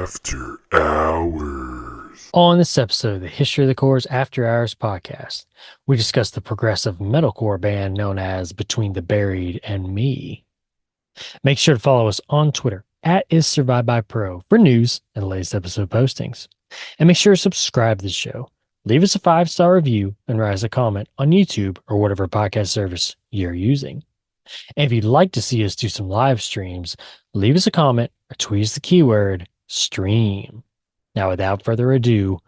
After Hours. On this episode of the History of the Chords After Hours podcast, we discuss the progressive metalcore band known as Between the Buried and Me. Make sure to follow us on Twitter at IsSurvivedByPro for news and the latest episode postings. And make sure to subscribe to the show. Leave us a 5-star review and write us a comment on YouTube or whatever podcast service you're using. And if you'd like to see us do some live streams, leave us a comment or tweet us the keyword stream. Now, without further ado,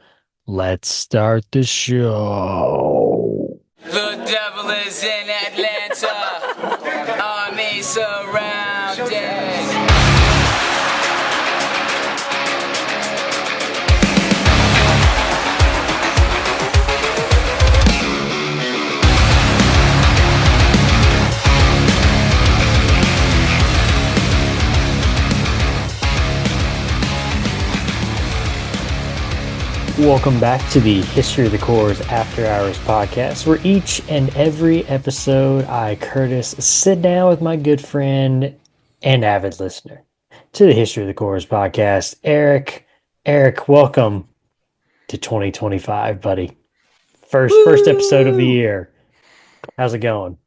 let's start the show. The devil is in Atlanta. Army surrounded. Welcome back to the History of the Chords After Hours podcast, where each and every episode I, Curtis, sit down with my good friend and avid listener to the History of the Chords podcast, Erik. Erik, welcome to 2025, buddy. First episode of the year. How's it going?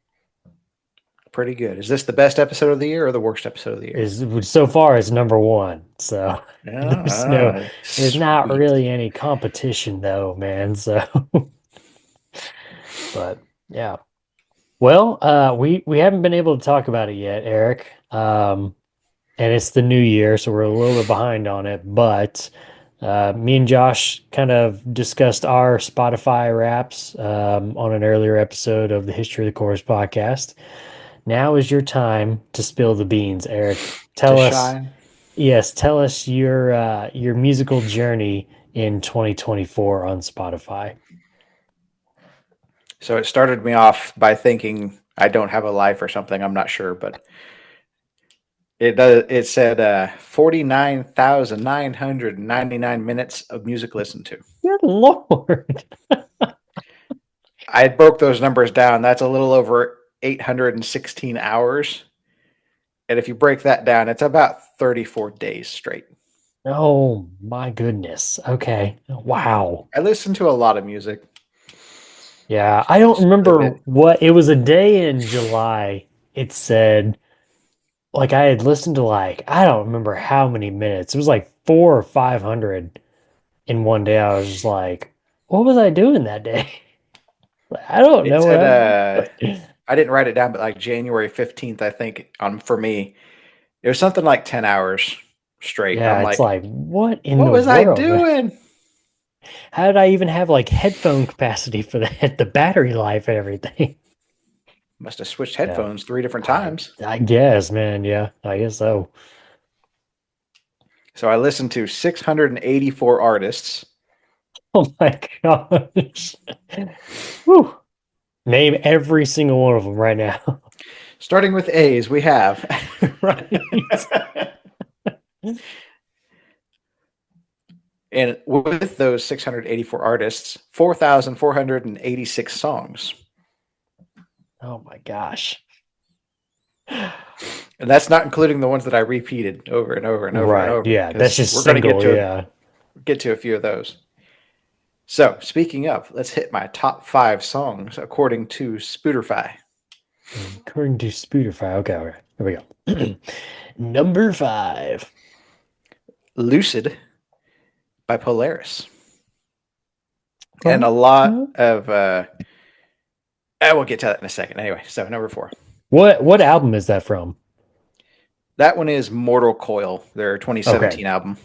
Pretty good. Is this the best episode of the year or the worst episode of the year? So far it's number one. So there's not sweet. really any competition though, man. So but yeah. Well, we haven't been able to talk about it yet, Erik. And it's the new year, so we're a little bit behind on it, but me and Josh kind of discussed our Spotify wraps on an earlier episode of the History of the Chorus podcast. Now is your time to spill the beans, Erik. Tell us your musical journey in 2024 on Spotify. So it started me off by thinking I don't have a life or something. I'm not sure, but it said 49,999 minutes of music listened to. Good Lord. I broke those numbers down. That's a little over 816 hours. And if you break that down, it's about 34 days straight. Oh my goodness. Okay. Wow. I listen to a lot of music. Yeah, I don't remember what it was. A day in July. It said, like, I had listened to, like, I don't remember how many minutes. It was like 400 or 500 in one day. I was just like, what was I doing that day? I don't know. I didn't write it down, but like January 15th, I think, for me, it was something like 10 hours straight. Yeah, I'm it's like, what in what the was world, I doing? man? How did I even have like headphone capacity for the battery life and everything? Must have switched headphones 3 different times. I guess, man. Yeah, I guess so. So I listened to 684 artists. Oh my gosh. Whew. Name every single one of them right now. Starting with A's, we have. Right. And with those 684 artists, 4,486 songs. Oh my gosh. And that's not including the ones that I repeated over and over and over Right. and over. Yeah, that's just we're going single. get to a few of those. So, speaking of, let's hit my top 5 songs according to Spotify. According to Spotify. Okay, all right. Here we go. Number 5. Lucid by Polaris. And a lot of we'll get to that in a second. Anyway, so number 4. What album is that from? That one is Mortal Coil, their 2017 album.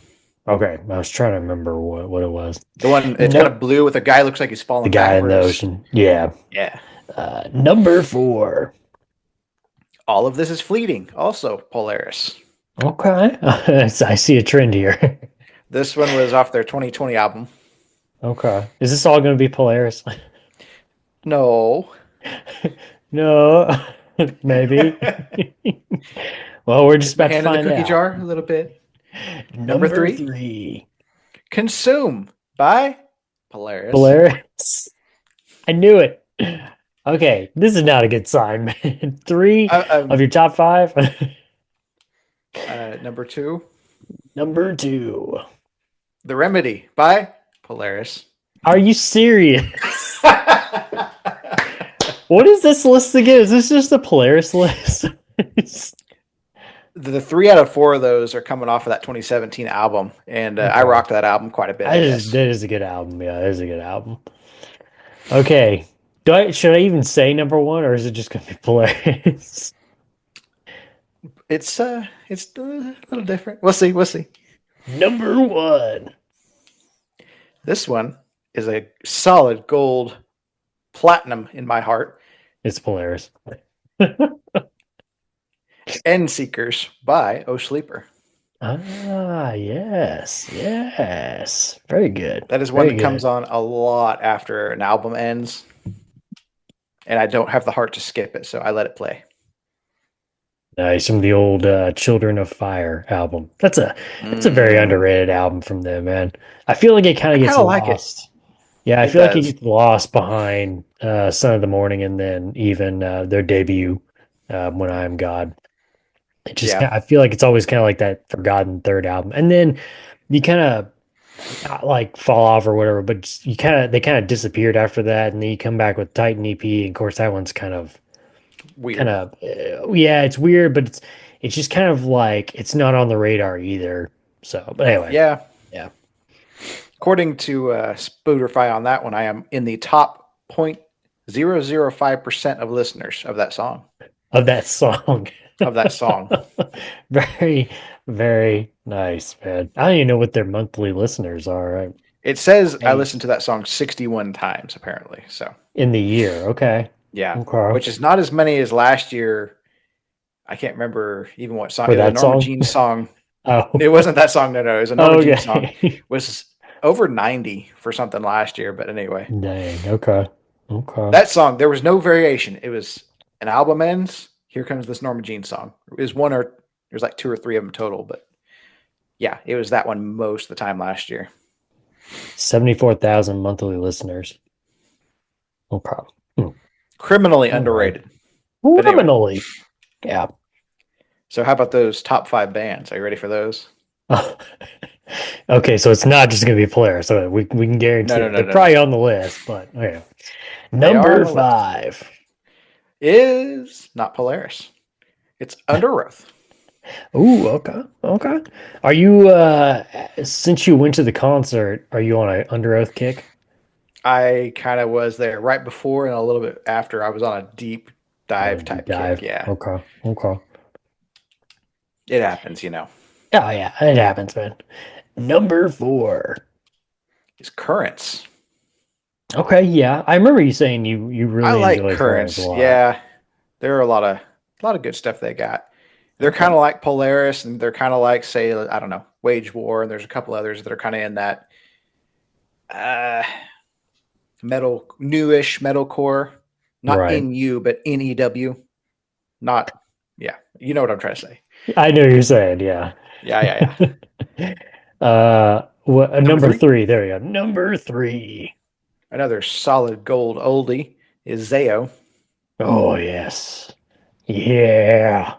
Okay, I was trying to remember what it was. The one, it's kind of blue with a guy looks like he's falling The guy backwards. in the ocean. Yeah. Yeah. Number 4. All of this is fleeting. Also Polaris. Okay. I see a trend here. This one was off their 2020 album. Okay. Is this all going to be Polaris? No. No. Maybe. Well, we're just about to Hand in find the cookie out. jar a little bit. Number 3. Consume by Polaris. Polaris. I knew it. Okay, this is not a good sign, man. 3 of your top 5. Number 2. Number 2. The Remedy by Polaris. Are you serious? What is this list again? Is this just a Polaris list? The 3 out of 4 of those are coming off of that 2017 album, and I Okay. rocked that album quite a bit. I guess. That is a good album. Yeah, that is a good album. Okay. Should I even say number one, or is it just gonna be Polaris? It's a little different. We'll see. We'll see. Number one. This one is a solid gold platinum in my heart. It's Polaris. End Seekers by O Sleeper. Ah, yes, yes. Very good. That is one Very that comes good. on a lot after an album ends, and I don't have the heart to skip it, so I let it play. Nice, from the old Children of Fire album. That's a very underrated album from them, man. I feel like it kind of gets kinda like it. lost. Yeah, I It feel like it does. gets lost behind Son of the Morning and then even their debut, When I Am God. It just Yeah. I feel like it's always kind of like that forgotten third album, and then you kind of not like fall off or whatever, but they kind of disappeared after that, and then you come back with Titan EP, and of course that one's Weird. yeah, it's weird, but it's just kind of like it's not on the radar either. So, but anyway, Yeah. yeah. According to Spotify on that one, I am in the top 0.005% of listeners of that song. Of that song. Of that song. Very, very nice, man. I don't even know what their monthly listeners are, right? It says I Hey. listened to that song 61 times, apparently. So, In the year. Okay. yeah. Okay. Which is not as many as last year. I can't remember even what song. For It was a that Norma song? Jean song. Oh. It wasn't that song. No. It was a Norma Jean song. Okay. It was over 90 for something last year. But anyway, Dang. Okay. Okay. that song, there was no variation. It was an album ends. Here comes this Norma Jean song. It was there's like 2 or 3 of them total. But yeah, it was that one most of the time last year. 74,000 monthly listeners. No problem. Criminally All underrated. Right. anyway. Criminally. Yeah. So how about those top 5 bands? Are you ready for those? Okay, so it's not just going to be Polaris. So we can guarantee No, they're no. probably on the list, but okay. They are Number on the list. 5 is not Polaris. It's Under Oath. Ooh, okay, okay. Are you since you went to the concert, are you on a Under Oath kick? I kind of was there right before and a little bit after. I was on a deep dive Deep type dive. kick. Yeah, Okay, okay. it happens, you know. Oh yeah, it happens, man. Number 4. It's Currents. Okay, yeah. I remember you saying you really I like enjoy Currents. a lot. Yeah, there are a lot of good stuff they got. They're kind of like Polaris, and they're kind of like, say, I don't know, Wage War, and there's a couple others that are kind of in that newish metalcore, not Right. NU, but NEW. Not, yeah, you know what I'm trying to say. I know what you're saying, yeah. Yeah. Number 3? 3. There we go. Number 3. Another solid gold oldie is Zayo. Oh yes, yeah.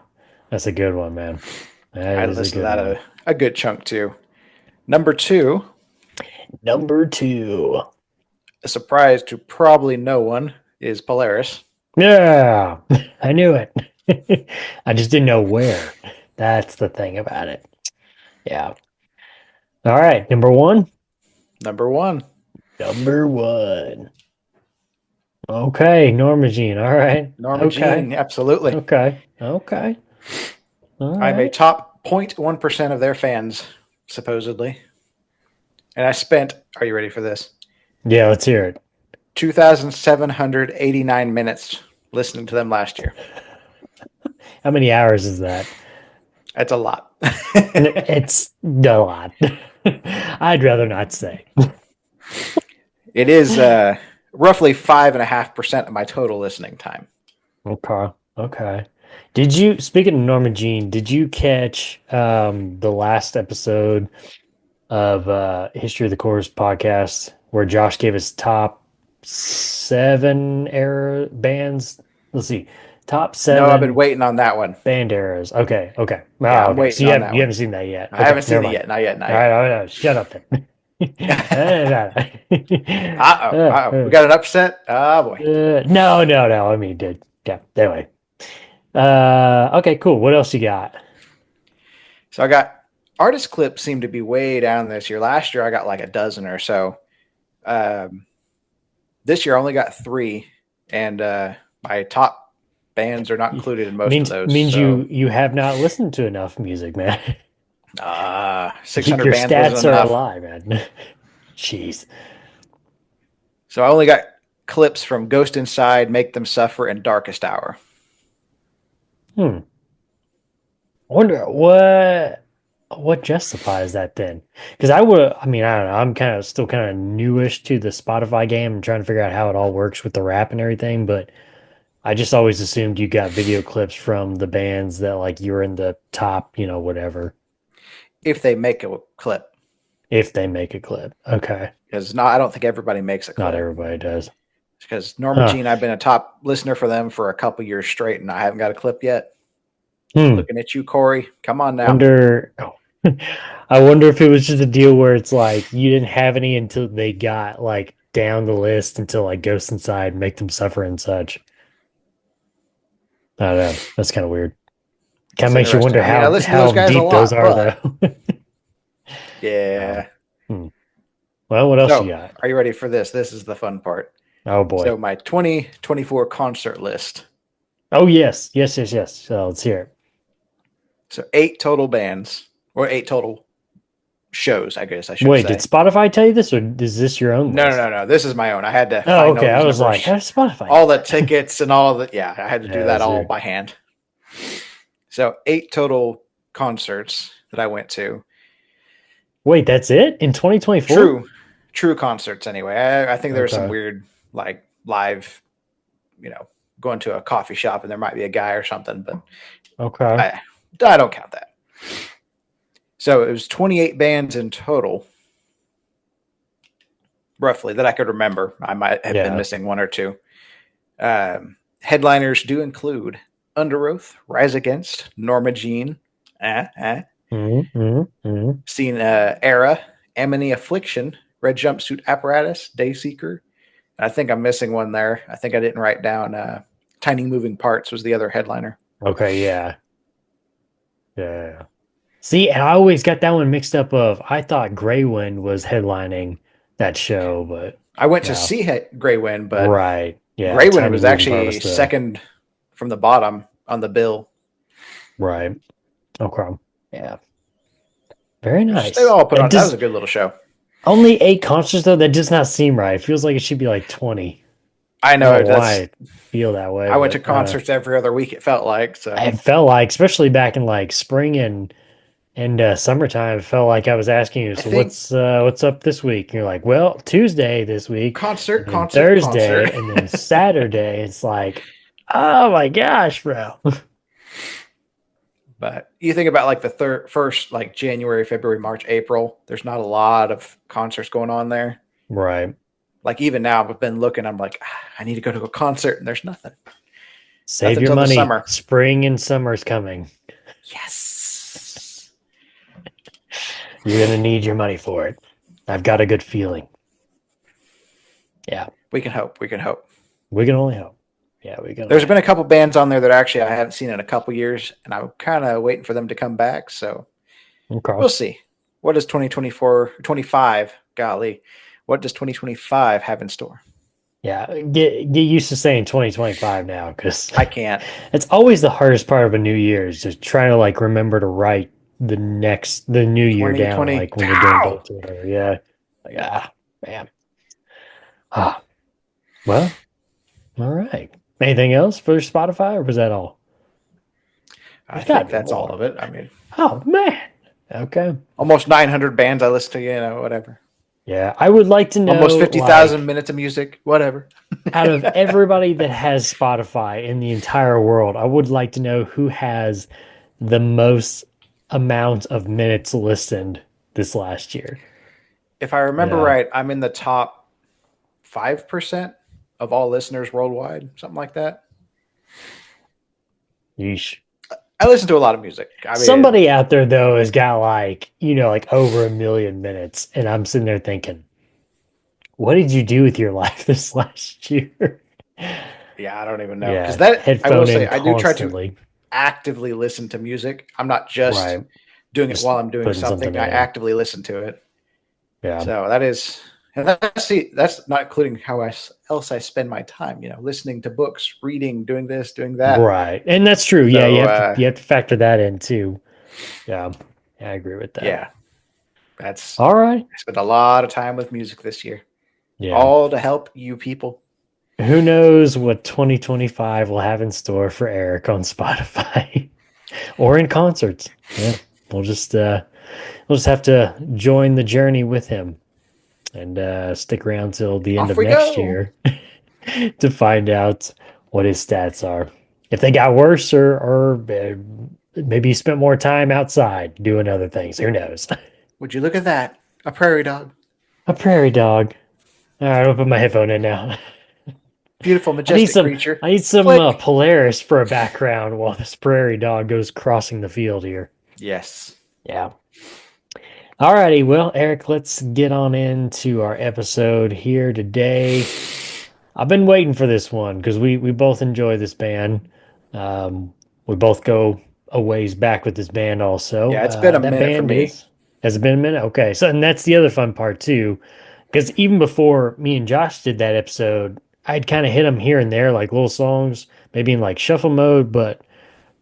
That's a good one, man. I That is a listened to good that one. a good chunk too. Number 2, Number 2. a surprise to probably no one, is Polaris. Yeah, I knew it. I just didn't know where. That's the thing about it. Yeah. All right, number 1. Number 1. Number 1. Okay, Norma Jean. All right. Norma Okay. Jean, absolutely. Okay. Okay. All I'm a right. top 0.1% of their fans, supposedly. And I spent, are you ready for this? Yeah, let's hear it. 2,789 minutes listening to them last year. How many hours is that? That's a lot. It's a lot. I'd rather not say. It is roughly 5.5% of my total listening time. Okay. Okay. Speaking of Norma Jean, did you catch the last episode of History of the Chorus podcast where Josh gave us top 7 era bands? Let's see. Top 7 No, I've been waiting on that one. band eras. Okay. Okay. Yeah, I'm Okay. So waiting on that you one. haven't seen that yet. I Okay, haven't seen never it mind. yet. Not yet. All right. Shut up then. We got an upset. Oh boy. No. I mean, dude. Yeah. Anyway. Okay, cool. What else you got? So I got artist clips seem to be way down this year. Last year I got like a dozen or so. This year I only got 3, and my top bands are not included in most of those. Means So you have not listened to enough music, man. 600 Your bands wasn't stats are a enough. lie, man. Jeez. So I only got clips from Ghost Inside, Make Them Suffer, and Darkest Hour. I wonder what justifies that then? Because I mean, I don't know. I'm still kind of newish to the Spotify game and trying to figure out how it all works with the rap and everything, but I just always assumed you got video clips from the bands that like you're in the top, whatever, If they make a clip. if they make a clip. Okay. Because I don't think everybody makes a clip. Not everybody does. Because Norma Jean, I've been a top listener for them for a couple years straight, and I haven't got a clip yet. Looking at you, Corey. Come on now. I wonder if it was just a deal where it's like you didn't have any until they got like down the list until like Ghost Inside, Make Them Suffer and such. I don't know. That's kind of weird. Kind of makes you wonder how deep those are, though. Yeah. Well, what else you got? Are you ready for this? This is the fun part. Oh boy. So my 2024 concert list. Oh yes. So let's hear it. So 8 total bands, or 8 total shows, I guess I should say. Wait, did Spotify tell you this, or is this your own list? No. This is my own. I had to find all these I was numbers, like, how does Spotify? All the tickets and all that. Yeah, I had to do that all by hand. So 8 total concerts that I went to. Wait, that's it? In 2024? True concerts anyway. I think there was some weird like live, going to a coffee shop and there might be a guy or something, but I don't count that. So it was 28 bands in total, roughly, that I could remember. I might have been missing 1 or 2. Headliners do include Under Oath, Rise Against, Norma Jean, Seen Era, Amity Affliction, Red Jumpsuit Apparatus, Dayseeker. I think I'm missing one there. I think I didn't write down Tiny Moving Parts was the other headliner. Okay, yeah. See, and I always got that one mixed up I thought Grey Wind was headlining that show, but I went to see Grey Wind, but right. Yeah. Grey Wind was actually second from the bottom on the bill. Right. Okay. Yeah. Very nice. They all put on. That was a good little show. Only 8 concerts though. That does not seem right. It feels like it should be like 20. I know. I don't know why I feel that way. I went to concerts every other week. It felt like so. It felt like, especially back in like spring and summertime, it felt like I was asking you, so what's up this week? And you're like, well, Tuesday this week, concert, Thursday, and then Saturday. It's like, oh my gosh, bro. But you think about like the first, like January, February, March, April, there's not a lot of concerts going on there. Right. Like even now I've been looking, I'm like, I need to go to a concert and there's nothing. Save your money. Spring and summer's coming. Yes. You're going to need your money for it. I've got a good feeling. Yeah. We can hope. We can only hope. Yeah, There's been a couple bands on there that actually I haven't seen in a couple years, and I'm kind of waiting for them to come back. So we'll see. What does 25, golly, what does 2025 have in store? Yeah, get used to saying 2025 now, because I can't. It's always the hardest part of a new year is just trying to like remember to write the new year down, like when you're doing both or whatever. Yeah, like man. Well, all right. Anything else for Spotify, or was that all? I think that's all of it. I mean, oh man, okay. Almost 900 bands I listen to, whatever. Yeah, I would like to know almost 50,000 minutes of music, whatever. Out of everybody that has Spotify in the entire world, I would like to know who has the most amount of minutes listened this last year. If I remember right, I'm in the top 5% of all listeners worldwide, something like that. Yeesh. I listen to a lot of music. I mean, Somebody out there though has got like, like over 1 million minutes, and I'm sitting there thinking, what did you do with your life this last year? yeah, I don't even know because Yeah, that I will headphone say in I do try to constantly. actively listen to music. I'm not just Right. doing it Just while I'm doing putting something something. I in. actively listen to it. Yeah. So that is, and that's not including how else I spend my time. Listening to books, reading, doing this, doing that. Right. And that's true. Yeah, you So have to factor that in too. Yeah. I agree with that. yeah, that's All right. I spent a lot of time with music this year, Yeah. all to help you people. Who knows what 2025 will have in store for Eric on Spotify or in concerts. Yeah. We'll just have to join the journey with him and stick around till the end Off of we next go. year to find out what his stats are. If they got worse or maybe he spent more time outside doing other things. Who knows? Would you look at that? A prairie dog. A prairie dog. All right, I'll put my headphone in now. Beautiful, I need majestic some. creature. I need some Click. Polaris for a background while this prairie dog goes crossing the field here. Yes. Yeah. Alrighty, well, Eric, let's get on into our episode here today. I've been waiting for this one because we both enjoy this band. We both go a ways back with this band also. Yeah, it's been a That minute for band me. has it been a minute? Okay, so and that's the other fun part too, because even before me and Josh did that episode, I'd kind of hit them here and there, like little songs, maybe in like shuffle mode, but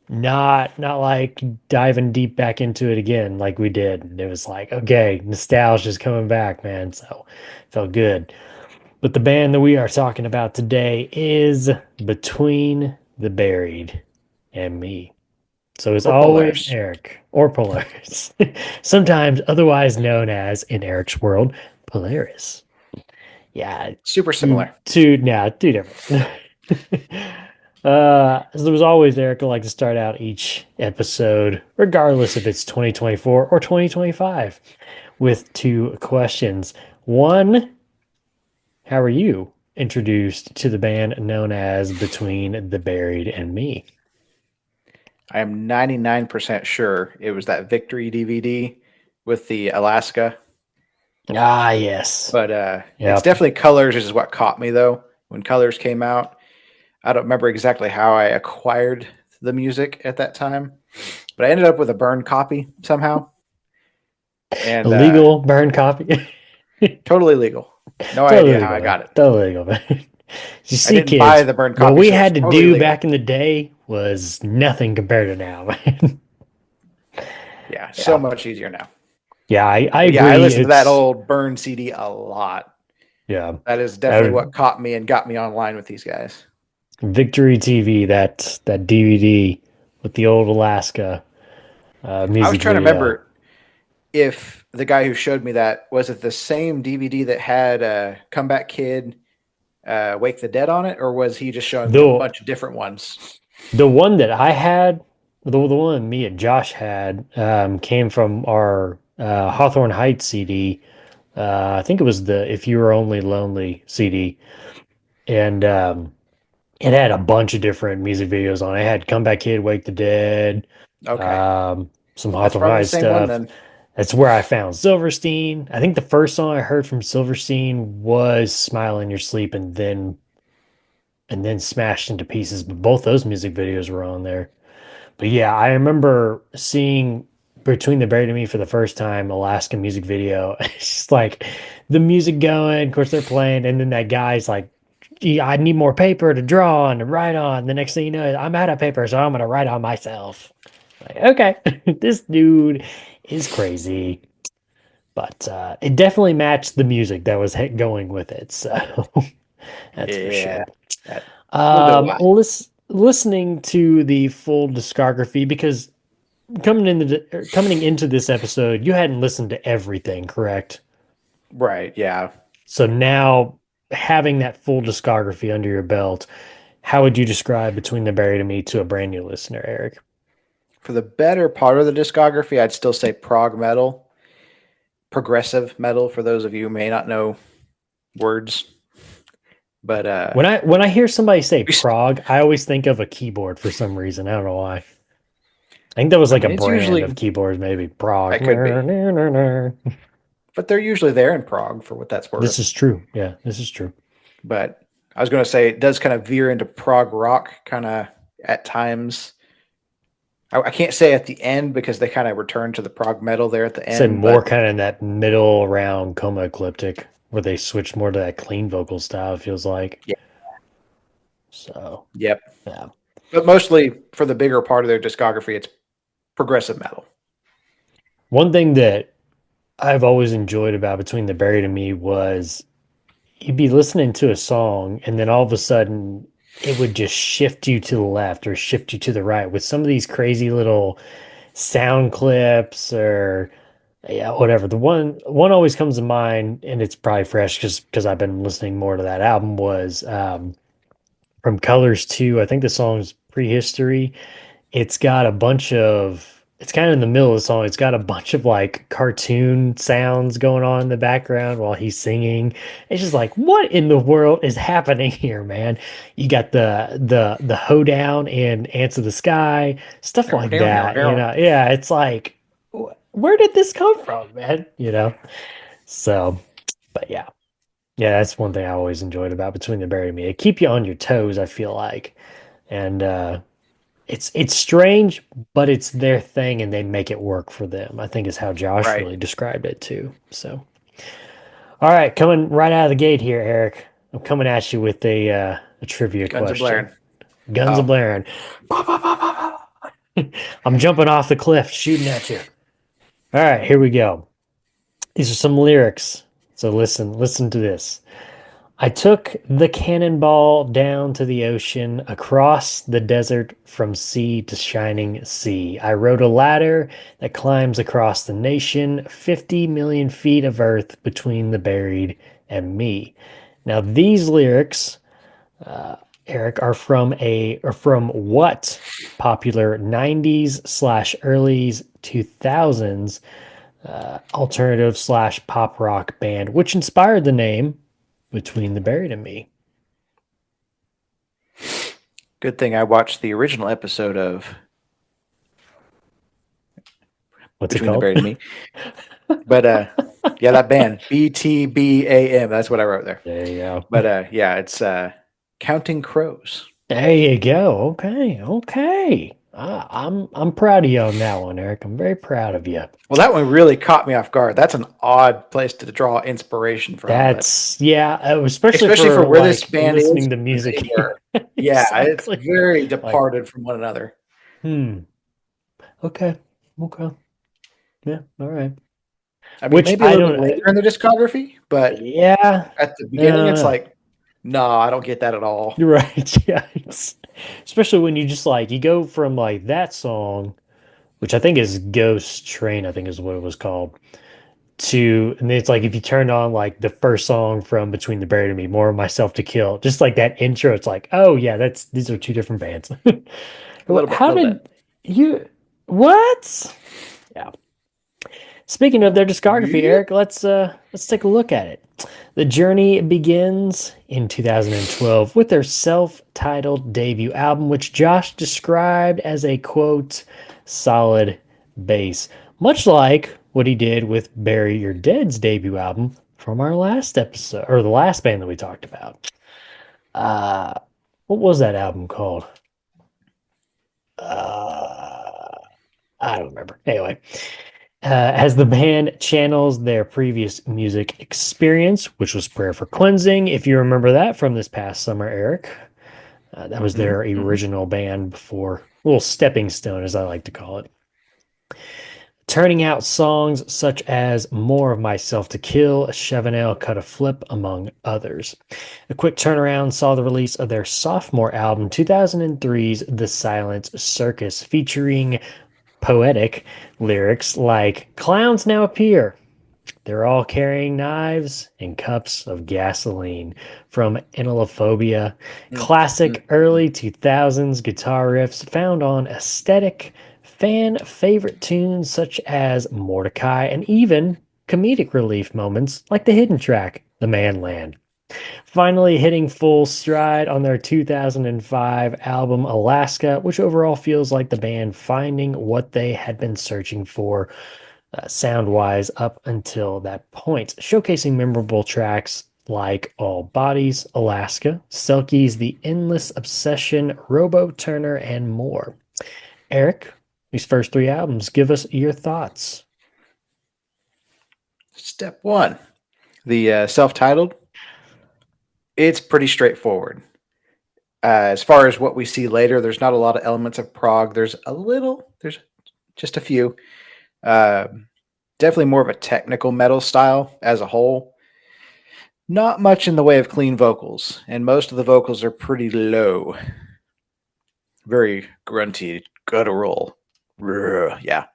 not like diving deep back into it again like we did. And it was like, okay, nostalgia's coming back, man. So felt good. But the band that we are talking about today is Between the Buried and Me. So it's Or always Polaris. Eric or Polaris, sometimes otherwise known as, in Eric's world, Polaris. Yeah, Super similar. two different. As there was always, Eric would like to start out each episode, regardless if it's 2024 or 2025, with two questions. One, how are you introduced to the band known as Between the Buried and Me? I am 99% sure it was that Victory DVD with the Alaska. Ah, yes. But it's Yep. definitely Colors is what caught me though. When Colors came out, I don't remember exactly how I acquired the music at that time, but I ended up with a burned copy somehow. And Illegal burn copy. totally legal. No Totally idea how legal, I man. got it. Totally legal, man. You I see, didn't buy kids, the burned what copy, we so it's had to totally do legal. back in the day was nothing compared to now, man. Yeah, so much easier now. Yeah, I agree. Yeah, I listened to that old burn CD a lot. Yeah, That is definitely what caught me and got me online with these guys. Victory TV, that DVD with the old Alaska I was music trying to video. remember if the guy who showed me that was it the same DVD that had Comeback Kid, Wake the Dead on it, or was he just showing me a bunch of different ones? The one that I had, the one me and Josh had, came from our Hawthorne Heights CD. I think it was the If You Were Only Lonely CD. And it had a bunch of different music videos on it. It had Comeback Kid, Wake the Dead, Okay, some that's Hawthorne probably the Heights same one stuff. then. That's where I found Silverstein. I think the first song I heard from Silverstein was Smile in Your Sleep and then Smashed into Pieces. But both those music videos were on there. But yeah, I remember seeing Between the Buried and Me for the first time, Alaska music video. It's just like the music going, of course they're playing, and then that guy's like, "Gee, I need more paper to draw on and write on." The next thing you know, I'm out of paper, so I'm gonna write on myself. Like, okay, this dude is crazy. But it definitely matched the music that was going with it. So that's for sure. We'll do a lot. Listening to the full discography, because coming into this episode, you hadn't listened to everything, correct? Right, yeah. So now having that full discography under your belt, how would you describe Between the Buried and Me to a brand new listener, Eric? For the better part of the discography, I'd still say prog metal, progressive metal. For those of you who may not know words, but when I hear somebody say prog, I always think of a keyboard for some reason. I don't know why. think that was like a It's brand of usually keyboards, maybe Prague. that could be, but they're usually there in Prague for what that's This worth. is true. Yeah, this is true. But I was going to say it does kind of veer into prog rock kind of at times. I can't say at the end because they kind of return to the prog metal there at the Said end. more But kind of in that middle around Coma Ecliptic, where they switched more to that clean vocal style, it feels like. yeah, So, yep. yeah. But mostly for the bigger part of their discography, it's progressive metal. One thing that I've always enjoyed about Between the Buried and Me was you'd be listening to a song and then all of a sudden it would just shift you to the left or shift you to the right with some of these crazy little sound clips or yeah, whatever. The one always comes to mind, and it's probably fresh because I've been listening more to that album was from Colors 2. I think the song's Prehistory. It's got a bunch of it's kind of in the middle of the song. It's got a bunch of like cartoon sounds going on in the background while he's singing. It's just like, what in the world is happening here, man? You got the hoedown and Ants of the Sky, stuff like that. Yeah, it's like, where did this come from, man? So, but yeah. Yeah, that's one thing I always enjoyed about Between the Buried and Me. It keep you on your toes, I feel like. And it's strange, but it's their thing and they make it work for them. I think is how Josh Right. really described it too. So all right, coming right out of the gate here, Eric. I'm coming at you with a trivia Guns are question. blaring. Guns are Oh, blaring. I'm jumping off the cliff, shooting at you. All right, here we go. These are some lyrics. So listen to this. I took the cannonball down to the ocean, across the desert from sea to shining sea. I rode a ladder that climbs across the nation, 50 million feet of earth between the buried and me. Now, these lyrics, Eric, are from what popular 90s slash early 2000s alternative slash pop rock band, which inspired the name Between the Buried and Me? good thing I watched the original episode of What's it Between the called? Buried and Me. But yeah, that band BTBAM. That's what I wrote there. There you go. But yeah, it's Counting Crows. There you go. Okay, okay. I'm proud of you on that one, Eric. I'm very proud of you. Well, that one really caught me off guard. That's an odd place to draw inspiration from. That's yeah, especially especially for where this like band is, listening to where music they here. were. Yeah, it's Exactly. very Like, departed from one another. okay, okay, yeah, all right. I mean, Which maybe a I little bit don't. later in the discography, but Yeah, at the beginning, it's uh, like, no, I don't get that at all. you're right. Yeah, especially when you just like you go from like that song, which I think is Ghost Train, I think is what it was called, and then it's like if you turn on like the first song from Between the Buried and Me, More of Myself to Kill, just like that intro, it's like, oh yeah, these are two different bands. A little bit, a How little did bit. you what? Yeah. Speaking of their discography, Yeah. Eric, let's take a look at it. The journey begins in 2012 with their self-titled debut album, which Josh described as a quote solid bass, much like what he did with Bury Your Dead's debut album from our last episode, or the last band that we talked about. Uh, what was that album called? I don't remember. Anyway, as the band channels their previous music experience, which was Prayer for Cleansing, if you remember that from this past summer, Eric. That was their original band before, a little stepping stone, as I like to call it. Turning out songs such as More of Myself to Kill, Chevanel Cut a Flip, among others. A quick turnaround saw the release of their sophomore album, 2003's The Silent Circus, featuring poetic lyrics like Clowns now appear. They're all carrying knives and cups of gasoline from Anilophobia. Classic early 2000s guitar riffs found on aesthetic fan favorite tunes such as Mordecai and even comedic relief moments like the hidden track, The Man Land. Finally hitting full stride on their 2005 album Alaska, which overall feels like the band finding what they had been searching for sound wise up until that point, showcasing memorable tracks like All Bodies, Alaska, Selkie's The Endless Obsession, Robo Turner, and more. Eric, these first three albums, give us your thoughts. Step one, the self-titled. It's pretty straightforward. As far as what we see later, there's not a lot of elements of prog. There's just a few. Definitely more of a technical metal style as a whole. Not much in the way of clean vocals, and most of the vocals are pretty low. Very grunty, guttural. Yeah.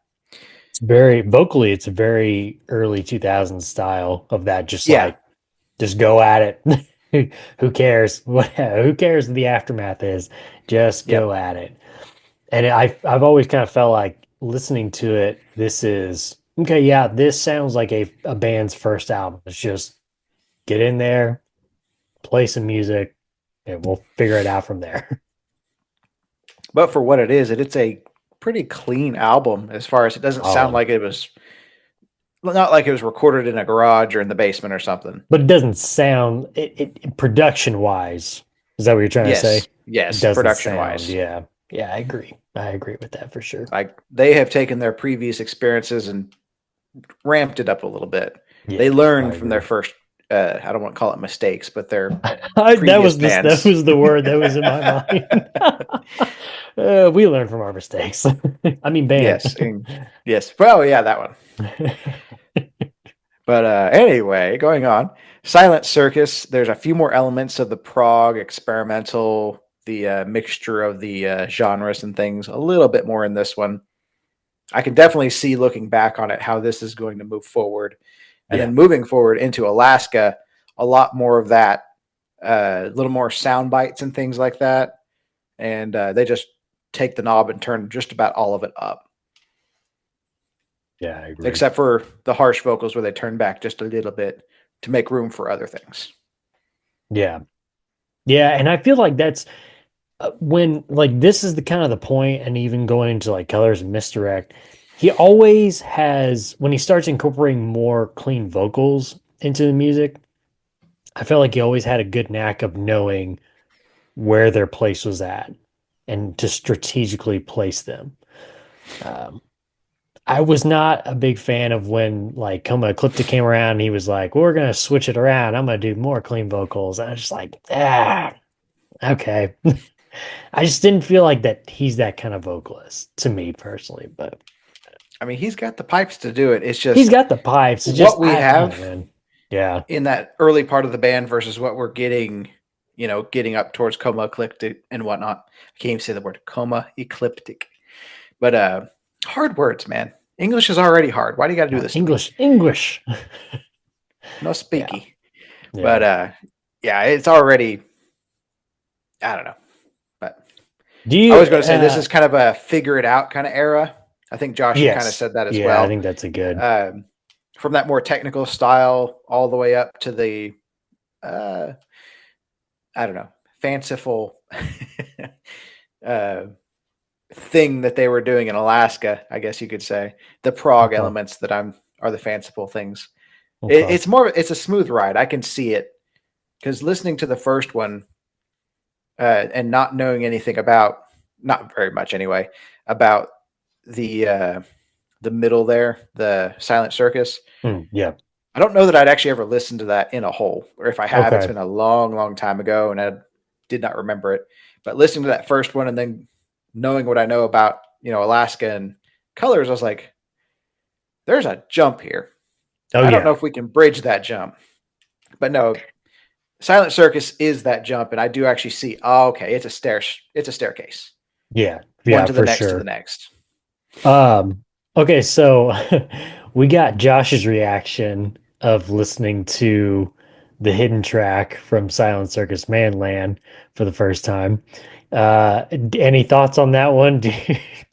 It's very vocally, it's a very early 2000s style of that, just go at it. Who cares? Who cares what the aftermath is? Just go at it. And I've always kind of felt like listening to it, this is okay, yeah, this sounds like a band's first album. It's just get in there, play some music, and we'll figure it out from there. But for what it is, it's a pretty clean album as far as it doesn't sound like it was not like it was recorded in a garage or in the basement or something. But it doesn't sound it production wise. Is that what you're trying to say? Yes, production wise. Yeah. Yeah, I agree. I agree with that for sure. Like they have taken their previous experiences and ramped it up a little bit. Yeah, they learned from their first I don't want to call it mistakes, but their that was the word that was in my mind. We learn from our mistakes. I mean, band. Yes. Well, yeah, that one. But anyway, going on. Silent Circus. There's a few more elements of the prog, experimental, the mixture of the genres and things. A little bit more in this one. I can definitely see, looking back on it, how this is going to move forward. And then moving forward into Alaska, a lot more of that, a little more sound bites and things like that. And they just take the knob and turn just about all of it up. Yeah, I agree. Except for the harsh vocals where they turn back just a little bit to make room for other things. Yeah. Yeah, and I feel like that's when, like, this is the kind of the point, and even going into like Colors and Misdirect, he always has, when he starts incorporating more clean vocals into the music, I felt like he always had a good knack of knowing where their place was at and to strategically place them. I was not a big fan of when like Coma Ecliptic came around and he was like, we're going to switch it around. I'm going to do more clean vocals. And I was just like, okay. I just didn't feel like that he's that kind of vocalist to me personally, but I mean, he's got the pipes to do it. It's just he's got the pipes. It's what just we have in that early part of the band versus what we're getting, getting up towards Coma Ecliptic and whatnot. I can't even say the word Coma Ecliptic, but hard words, man. English is already hard. Why do you got to do this? English. No speaky. Yeah. But it's already. I don't know. But I was going to say this is kind of a figure it out kind of era. I think Josh kind of said that as well. I think that's a good. From that more technical style all the way up to the, I don't know, fanciful thing that they were doing in Alaska, I guess you could say. The prog elements that are the fanciful things. Okay. It's a smooth ride. I can see it because listening to the first one and not knowing anything about, not very much anyway, about the middle there, the Silent Circus. Yeah. I don't know that I'd actually ever listened to that in a whole, or if I have, it's been a long, long time ago and I did not remember it. But listening to that first one and then knowing what I know about, Alaska and Colors, I was like, there's a jump here. I don't know if we can bridge that jump. But no, Silent Circus is that jump, and I do actually see, it's a staircase. Yeah. One to the next sure. to the next. Okay, so we got Josh's reaction of listening to the hidden track from Silent Circus Manland for the first time. Any thoughts on that one? Do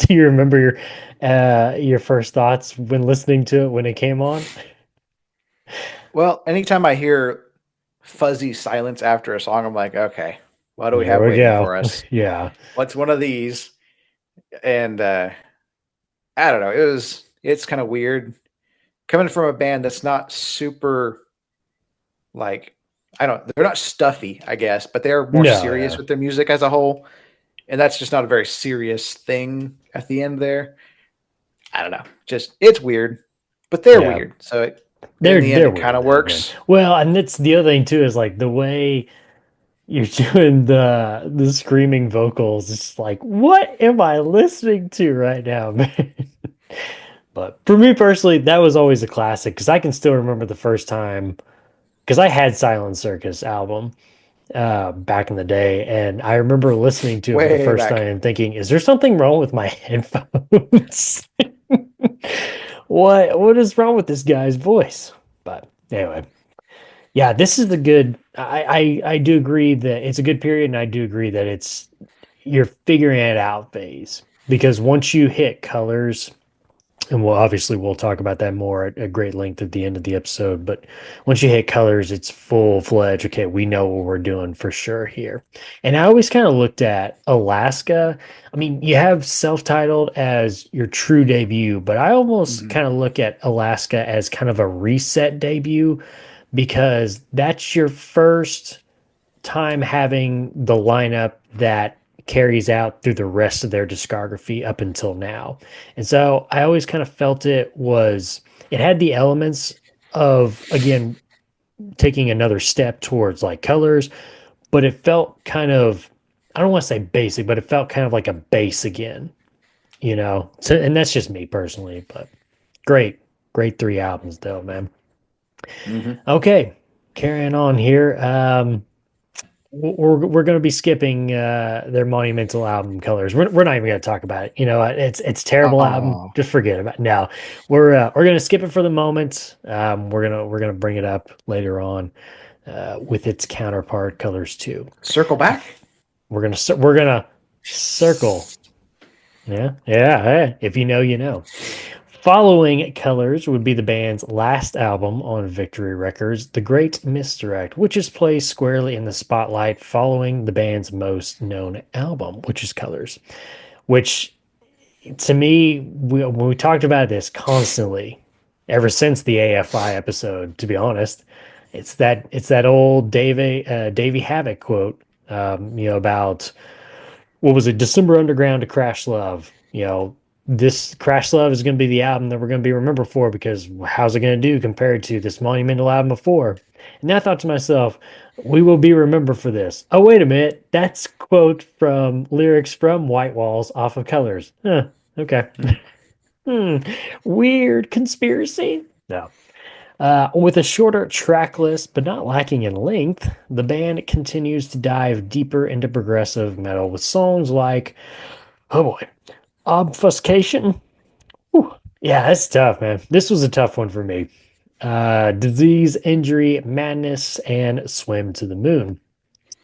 you remember your first thoughts when listening to it when it came on? Well, anytime I hear fuzzy silence after a song. I'm like, okay, what do we There have we waiting go. for us? Yeah. What's one of these? And I don't know. It's kind of weird coming from a band that's not super like they're not stuffy, I guess, but they're more No, serious with their music as a whole. And that's just not a very serious thing at the end there. I don't know. Just it's weird, but they're yeah. weird. So in the end, They're it kind weird of though, man. works. Well, and that's the other thing too, is like the way you're doing the screaming vocals. It's like, what am I listening to right now, man? But for me personally, that was always a classic because I can still remember the first time because I had Silent Circus album back in the day, and I remember listening to it for the Way first back. time and thinking, "Is there something wrong with my headphones? What is wrong with this guy's voice?" But anyway, yeah, this is the good. I do agree that it's a good period, and I do agree that you're figuring it out phase because once you hit colors, and we'll talk about that more at great length at the end of the episode. But once you hit colors, it's full fledged. Okay, we know what we're doing for sure here. And I always kind of looked at Alaska. I mean, you have self titled as your true debut, but I almost Mhm. kind of look at Alaska as kind of a reset debut because that's your first time having the lineup that carries out through the rest of their discography up until now. And so I always kind of felt it had the elements of, again, taking another step towards like colors, but it felt kind of, I don't want to say basic, but it felt kind of like a base again, you know? So, and that's just me personally, but great three albums though, man. Mhm. Okay, carrying on here. We're going to be skipping their monumental album colors. We're not even going to talk about it. You know, it's a terrible album. Oh, Just forget about it. No, we're going to skip it for the moment. We're gonna bring it up later on with its counterpart, colors too. circle back. We're gonna circle. Yeah, yeah. Hey, if you know, you know. Following Colors would be the band's last album on Victory Records, The Great Misdirect, which is placed squarely in the spotlight following the band's most known album, which is Colors. Which, to me, when we talked about this constantly, ever since the AFI episode, to be honest, it's that old Davey Havoc quote, about what was it, December Underground to Crash Love. This Crash Love is going to be the album that we're going to be remembered for because how's it going to do compared to this monumental album before? And I thought to myself, we will be remembered for this. Oh, wait a minute. That's quote from lyrics from White Walls off of Colors. Huh, okay. Weird conspiracy. No. With a shorter track list, but not lacking in length, the band continues to dive deeper into progressive metal with songs like, oh boy, Obfuscation. Whew. Yeah, that's tough, man. This was a tough one for me. Disease, Injury, Madness, and Swim to the Moon.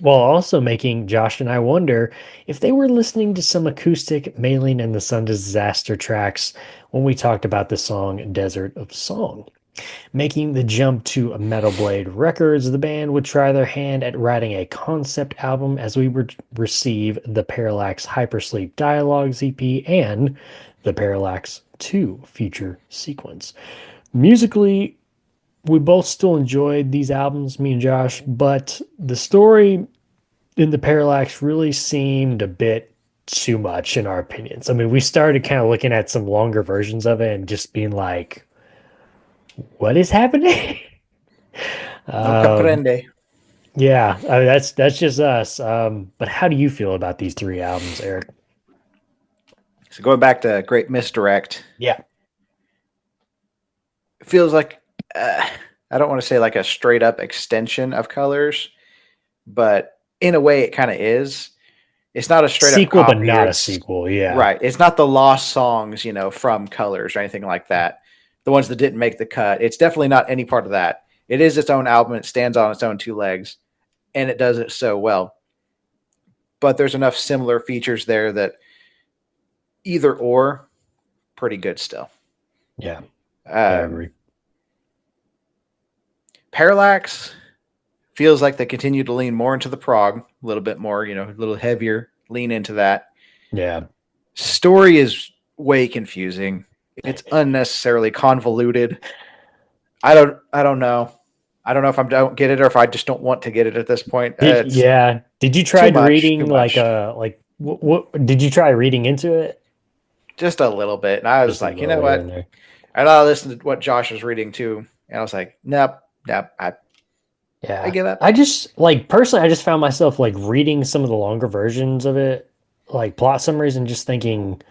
While also making Josh and I wonder if they were listening to some acoustic Mailing and the Sun Disaster tracks when we talked about the song Desert of Song. Making the jump to Metal Blade Records, the band would try their hand at writing a concept album as we would receive the Parallax Hypersleep Dialogues EP and the Parallax 2 feature sequence. Musically, we both still enjoyed these albums, me and Josh, but the story in the Parallax really seemed a bit too much in our opinions. I mean, we started kind of looking at some longer versions of it and just being like, what is happening? No um, comprende. yeah, I mean, that's just us. But how do you feel about these three albums, Eric? So going back to Great Misdirect, Yeah, it feels like I don't want to say like a straight up extension of Colors, but in a way it kind of is. It's not a straight up sequel, but copy. not a It's sequel. Yeah, right. It's not the lost songs, from Colors or anything like that. The ones that didn't make the cut. It's definitely not any part of that. It is its own album. It stands on its own two legs, and it does it so well. But there's enough similar features there that either or, pretty good still. yeah, I Um, agree. Parallax feels like they continue to lean more into the prog, a little bit more, a little heavier, lean into that. Yeah. Story is way confusing. It's unnecessarily convoluted. I don't know. I don't know if I don't get it or if I just don't want to get it at this point. Did you try reading too much. what did you try reading into it? Just a little bit. And I was Just a like, you little know here and what? there. And I listened to what Josh was reading too. And I was like, nope. I Yeah. give up. I just personally I just found myself reading some of the longer versions of it, like plot summaries, and just thinking,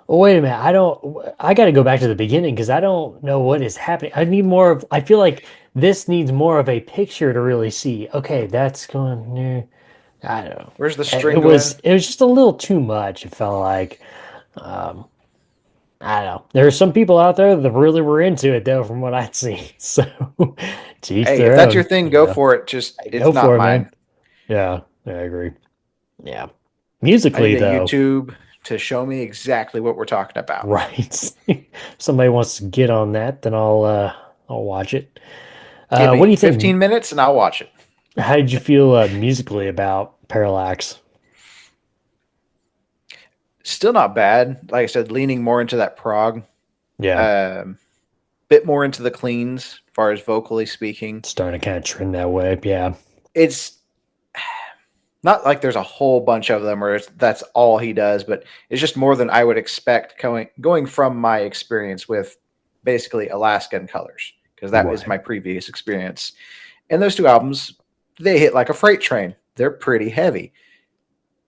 oh, wait a minute, I got to go back to the beginning because I don't know what is happening. I feel like this needs more of a picture to really see. Okay, that's going near. I don't know. Where's the It string was going? it was just a little too much. It felt like, um, I don't know. There are some people out there that really were into it though, from what I'd seen. So, to each Hey, if their that's your own. thing, go for it. Just Hey, it's go for not it, man. mine. Yeah, I agree. Yeah. I Musically need a though, YouTube to show me exactly what we're talking about. right. If somebody wants to get on that, then I'll watch it. Give What me do you 15 think? minutes and I'll watch it. How did you feel musically about Parallax? Still not bad. Like I said, leaning more into that prog, Yeah, um, bit more into the cleans as far as vocally speaking. starting to kind of trend that way. Yeah, It's not like there's a whole bunch of them where that's all he does, but it's just more than I would expect going from my experience with basically Alaskan Colors, because that was right. my previous experience. And those two albums, they hit like a freight train. They're pretty heavy,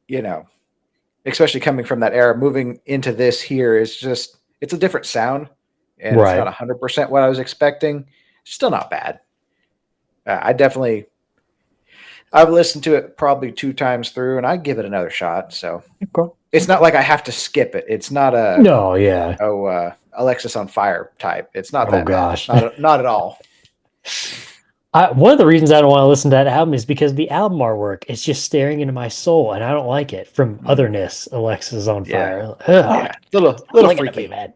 you know, especially coming from that era. Moving into this here is just, it's a different sound, and it's not Right. 100% what I was expecting. Still not bad. I definitely I've listened to it probably 2 times through, and I give it another shot. So Okay. it's not like I have to skip it. It's not a No, yeah. Alexis on Fire type. It's not Oh that bad. gosh. Not at all. One of the reasons I don't want to listen to that album is because the album artwork is just staring into my soul, and I don't like it. From Otherness, Alexis on Yeah, Fire. Ugh, yeah, little I'm little looking at me, freaky. man.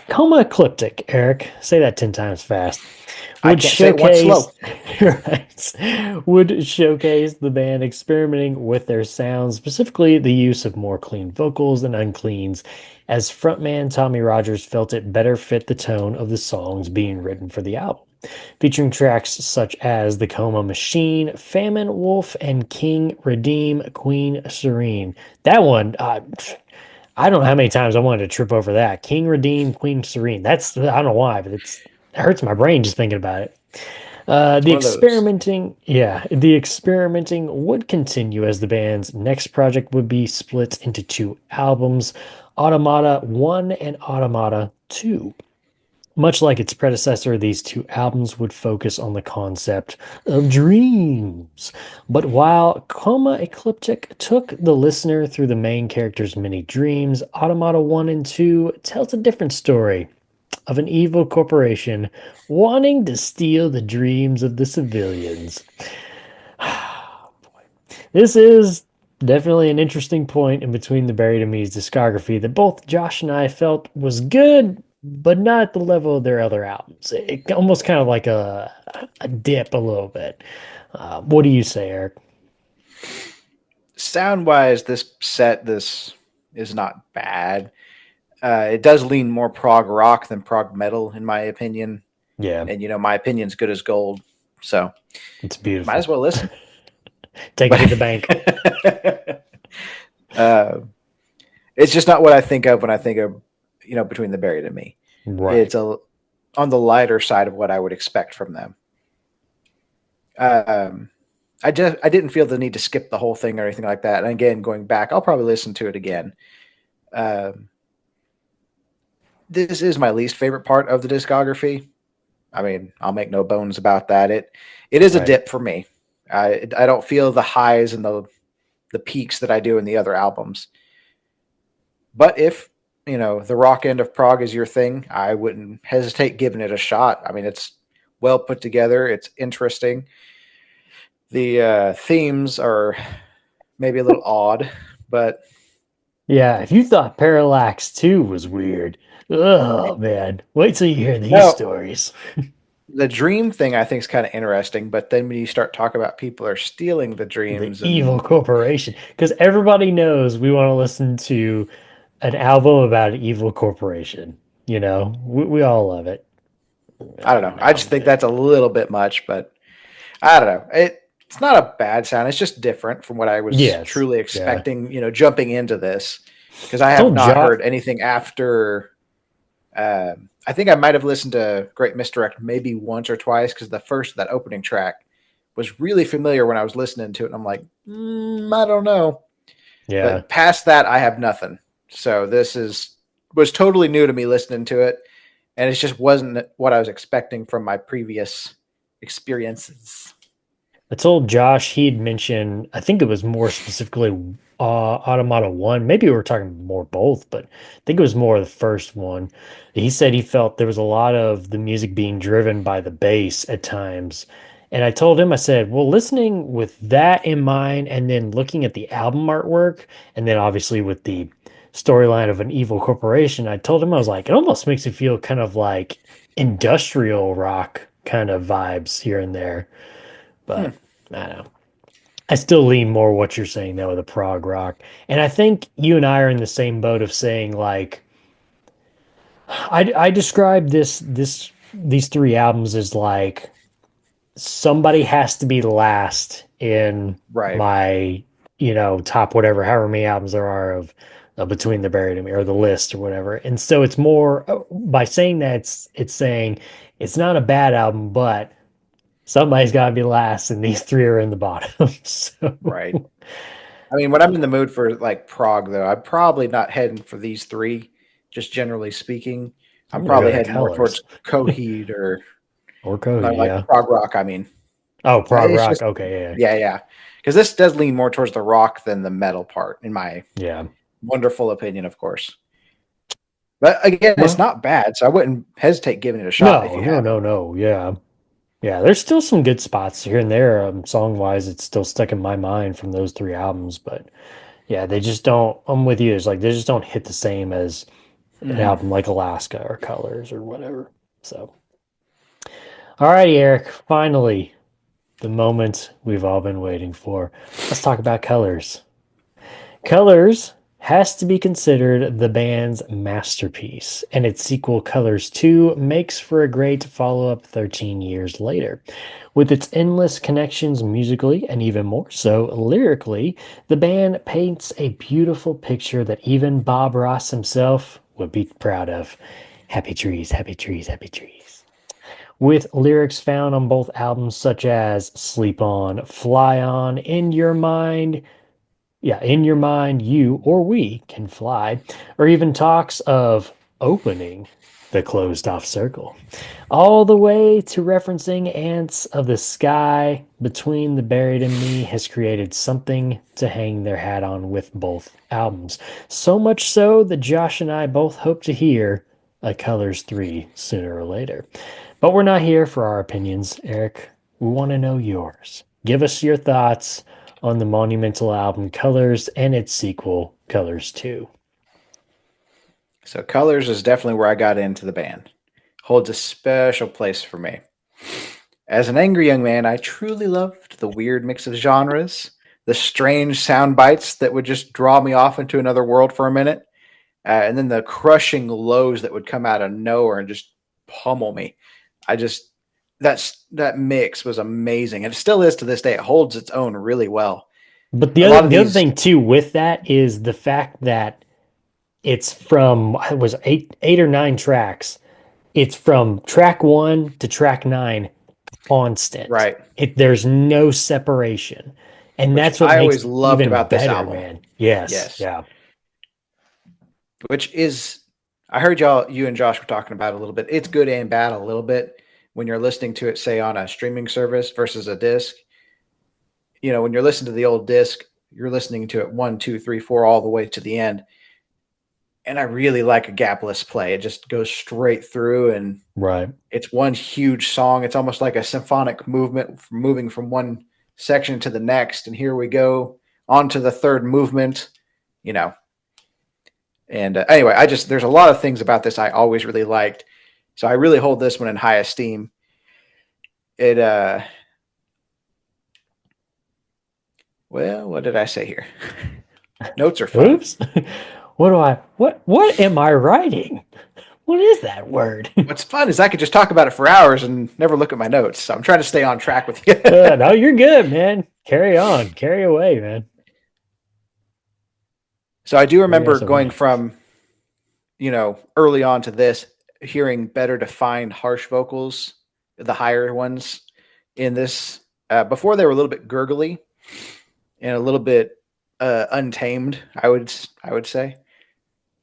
Coma Ecliptic, Eric. Say that 10 times fast. I Would can't say it once showcase slow. right, would showcase the band experimenting with their sound, specifically the use of more clean vocals than uncleans, as frontman Tommy Rogers felt it better fit the tone of the songs being written for the album, featuring tracks such as The Coma Machine, Famine Wolf, and King Redeem Queen Serene. That one, I don't know how many times I wanted to trip over that. King Redeem Queen Serene. I don't know why, but it hurts my brain just thinking about it. It's one of those. The experimenting would continue as the band's next project would be split into 2 albums, Automata 1 and Automata 2. Much like its predecessor, these 2 albums would focus on the concept of dreams. But while Coma Ecliptic took the listener through the main character's many dreams, Automata 1 and 2 tells a different story of an evil corporation wanting to steal the dreams of the civilians. This is definitely an interesting point in between the Buried in Me's discography that both Josh and I felt was good, but not at the level of their other albums. It almost kind of like a dip a little bit. What do you say, Eric? Sound wise, this is not bad. It does lean more prog rock than prog metal, in my opinion. Yeah, And my opinion's good as gold. So it's might as beautiful. well listen. Take it to the bank. uh, it's just not what I think of when I think of Between the Buried and Me. Right. It's on the lighter side of what I would expect from them. I didn't feel the need to skip the whole thing or anything like that. And again, going back, I'll probably listen to it again. This is my least favorite part of the discography. I mean, I'll make no bones about that. It is a Right. dip for me. I don't feel the highs and the peaks that I do in the other albums. But if the rock end of prog is your thing, I wouldn't hesitate giving it a shot. I mean, it's well put together. It's interesting. The themes are maybe a little odd, but Yeah, if you thought Parallax 2 was weird, oh man, wait till you hear these no, stories. The dream thing I think is kind of interesting, but then when you start talking about people are stealing the The dreams evil and corporation, because everybody knows we want to listen to an album about an evil corporation. We all love it. I don't know. An I just album think thing. that's a little bit much, but I don't know. It's not a bad sound. It's just different from what I was Yes. truly Yeah. expecting, jumping into this because I I have told not Josh. heard anything after. I think I might have listened to Great Misdirect maybe once or twice because that opening track was really familiar when I was listening to it. And I'm like, I don't know. Yeah. But past that, I have nothing. So was totally new to me listening to it, and it just wasn't what I was expecting from my previous experiences. I told Josh he'd mentioned, I think it was more specifically Automata 1. Maybe we were talking more both, but I think it was more the first one. He said he felt there was a lot of the music being driven by the bass at times. And I told him, I said, well, listening with that in mind and then looking at the album artwork, and then obviously with the storyline of an evil corporation, I told him, I was like, it almost makes me feel kind of like industrial rock kind of vibes here and there. Hmm. But I don't know. I still lean more what you're saying though with the prog rock. And I think you and I are in the same boat of saying like I describe these three albums as like somebody has to be last in Right. my top whatever however many albums there are of Between the Buried and Me or the list or whatever. And so it's more by saying that it's saying it's not a bad album, but somebody's got to be last, and these three are in the bottom. So, Right. I mean, when I'm in the mood for like prog, though, I'm probably not heading for these three. Just generally speaking, I'm I'm gonna go probably to heading more Colors towards Coheed or or no, Cody. like Yeah. prog rock. I mean, Oh, prog it's rock. just Okay. Yeah. yeah. Because this does lean more towards the rock than the metal part, in my Yeah. wonderful opinion, of course. But again, it's Well, not bad, so I wouldn't hesitate giving it a shot if no, you no, haven't. no, no. Yeah. Yeah. There's still some good spots here and there. Song wise, it's still stuck in my mind from those three albums. But yeah, they just don't. I'm with you. It's like they just don't hit the same as an Mm-hmm. album like Alaska or Colors or whatever. So, all righty, Eric. Finally, the moment we've all been waiting for. Let's talk about Colors. Colors has to be considered the band's masterpiece, and its sequel, Colors 2, makes for a great follow up 13 years later. With its endless connections musically and even more so lyrically, the band paints a beautiful picture that even Bob Ross himself would be proud of. Happy trees, happy trees, happy trees. With lyrics found on both albums such as Sleep On, Fly On, In Your Mind, yeah, in your mind, you or we can fly, or even talks of opening the closed off circle, all the way to referencing ants of the sky between the buried and me has created something to hang their hat on with both albums. So much so that Josh and I both hope to hear a Colors 3 sooner or later. But we're not here for our opinions, Eric. We want to know yours. Give us your thoughts on the monumental album Colors and its sequel, Colors 2. So Colors is definitely where I got into the band. Holds a special place for me. As an angry young man, I truly loved the weird mix of genres, the strange sound bites that would just draw me off into another world for a minute, and then the crushing lows that would come out of nowhere and just pummel me. I just that mix was amazing, and it still is to this day. It holds its own really well. But A lot of the other these, thing too with that is the fact that it's from it was eight or nine tracks. It's from track 1 to track 9 constant. right, There's no separation. And which that's what I makes always it loved even about this better, album. man. Yes. Yes, Yeah. which is I heard you and Josh were talking about it a little bit. It's good and bad a little bit when you're listening to it, say on a streaming service versus a disc. When you're listening to the old disc, you're listening to it 1, 2, 3, 4 all the way to the end. And I really like a gapless play. It just goes straight through and Right. it's one huge song. It's almost like a symphonic movement moving from one section to the next. And here we go on to the third movement, you know. And anyway, there's a lot of things about this I always really liked. So I really hold this one in high esteem. it well, what did I say here? Notes are fun. Oops. What am I writing? What is that word? What's fun is I could just talk about it for hours and never look at my notes. So I'm trying to stay on track with you. No, you're good, man. Carry on. Carry away, man. So I do remember going from, early on to this, hearing better defined harsh vocals, the higher ones in this. Before they were a little bit gurgly and a little bit untamed, I would say.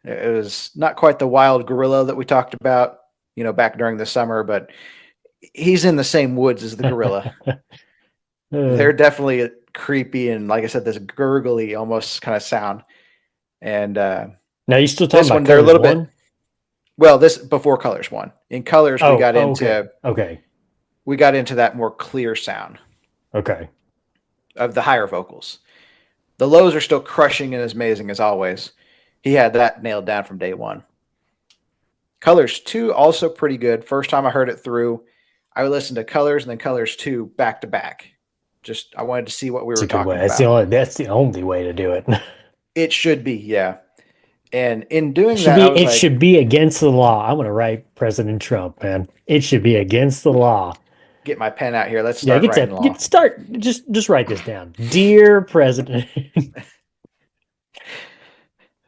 It was not quite the wild gorilla that we talked about, back during the summer, but he's in the same woods as the gorilla. They're definitely creepy and, like I said, this gurgly almost kind of sound. And now you still talking about they're a little one? bit. Well, this before Colors one. In Colors, we got into we got into that more clear sound. Okay. Of the higher vocals. The lows are still crushing and as amazing as always. He had that nailed down from day one. Colors 2 also pretty good. First time I heard it through, I would listen to Colors and then Colors 2 back to back. Just I wanted to see what we were talking about. That's the only way to do it. It should be, yeah. And in doing that, it should be against the law. I'm going to write President Trump, man. It should be against the law. Get my pen out here. Let's start writing law. Just write this down. Dear President.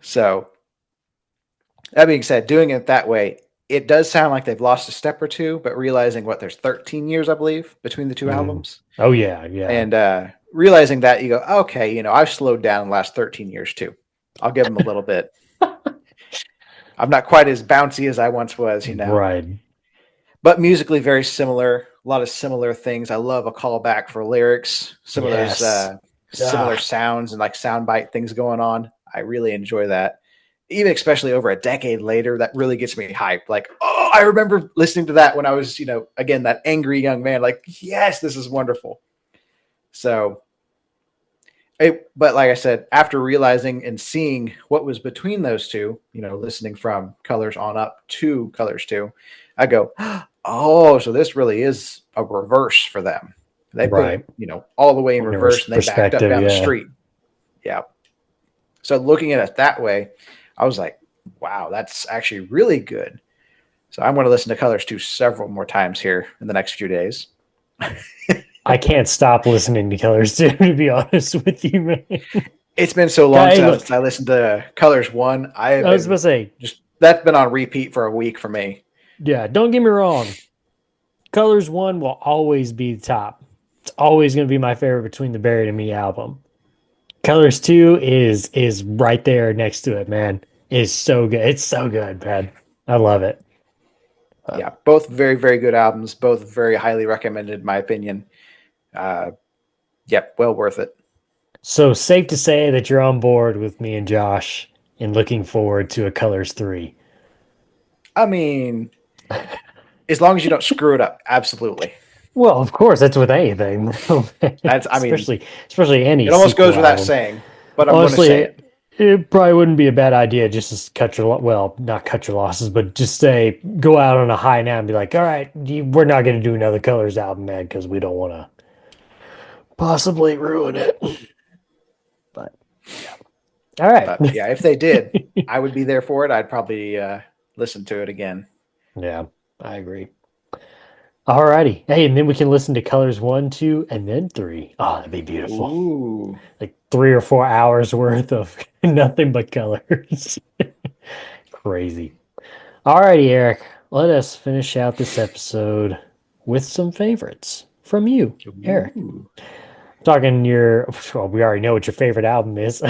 So, that being said, doing it that way, it does sound like they've lost a step or two, but realizing there's 13 years, I believe, between the two albums. Oh, yeah. And realizing that, you go, okay, I've slowed down in the last 13 years too. I'll give them a little bit. I'm not quite as bouncy as I once was, Right. But musically very similar. A lot of similar things. I love a callback for lyrics. Some of those similar sounds and like soundbite things going on. I really enjoy that. Even especially over a decade later, that really gets me hyped. Like, oh, I remember listening to that when I was, again, that angry young man. Like, yes, this is wonderful. So, but like I said, after realizing and seeing what was between those two, listening from Colors on up to Colors 2, I go, oh, so this really is a reverse for them. They put, all the way in reverse and they backed up down the street. Yeah. So looking at it that way, I was like, wow, that's actually really good. So I'm going to listen to Colors 2 several more times here in the next few days. I can't stop listening to Colors 2, to be honest with you, man. It's been so long since I listened to Colors 1. I was about to say, that's been on repeat for a week for me. Yeah, don't get me wrong. Colors 1 will always be the top. It's always going to be my favorite between the Buried and Me album. Colors 2 is right there next to it, man. It's so good. It's so good, man. I love it. Yeah, both very, very good albums. Both very highly recommended, in my opinion. Yep, well worth it. So safe to say that you're on board with me and Josh and looking forward to a Colors 3. I mean, as long as you don't screw it up, absolutely. Well, of course, that's with anything. Especially any. It almost goes without saying, but honestly, I'm going to say it. It probably wouldn't be a bad idea just to cut your not cut your losses, but just say go out on a high now and be like, all right, we're not going to do another Colors album, man, because we don't want to possibly ruin it. But yeah, all right. But, yeah, if they did, I would be there for it. I'd probably listen to it again. Yeah, I agree. All righty. Hey, and then we can listen to Colors 1, 2, and then 3. Oh, that'd be beautiful. Ooh. Like 3 or 4 hours worth of nothing but colors. Crazy. All righty, Eric. Let us finish out this episode with some favorites from you, Eric. Talking we already know what your favorite album is.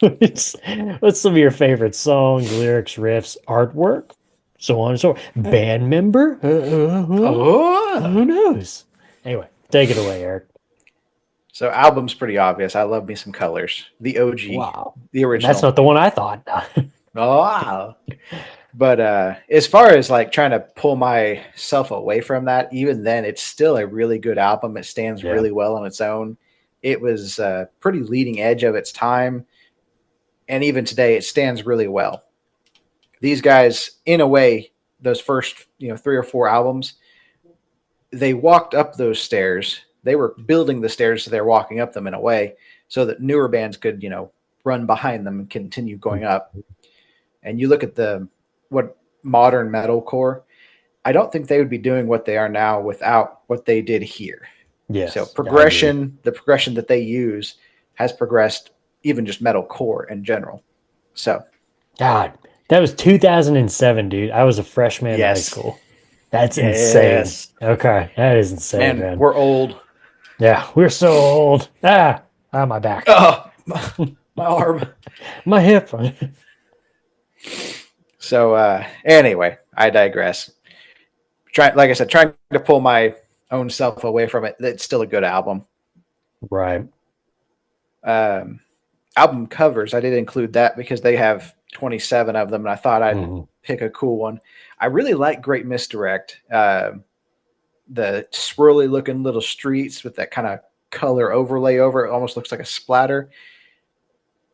What's some of your favorite songs, lyrics, riffs, artwork? So on and so forth. Band member? Who knows? Anyway, take it away, Eric. So album's pretty obvious. I love me some Colors. The OG. Wow. The original. That's not the one I thought. Oh, wow. But as far as like trying to pull myself away from that, even then, it's still a really good album. It stands really well on its own. It was pretty leading edge of its time. And even today, it stands really well. These guys, in a way, those first 3 or 4 albums, they walked up those stairs. They were building the stairs, so they're walking up them in a way so that newer bands could, run behind them and continue going up. And you look at what modern metalcore, I don't think they would be doing what they are now without what they did here. Yes. So the progression that they use has progressed, even just metalcore in general. So, God, that was 2007, dude. I was a freshman in high school. That's insane. Okay, that is insane, man. We're old. Yeah, we're so old. My back. Oh, my arm. My hip. So, anyway, I digress. Like I said, trying to pull my own self away from it. It's still a good album. Right. Album covers, I did include that because they have 27 of them, and I thought I'd pick a cool one. I really like Great Misdirect. The swirly looking little streets with that kind of color overlay over it, almost looks like a splatter.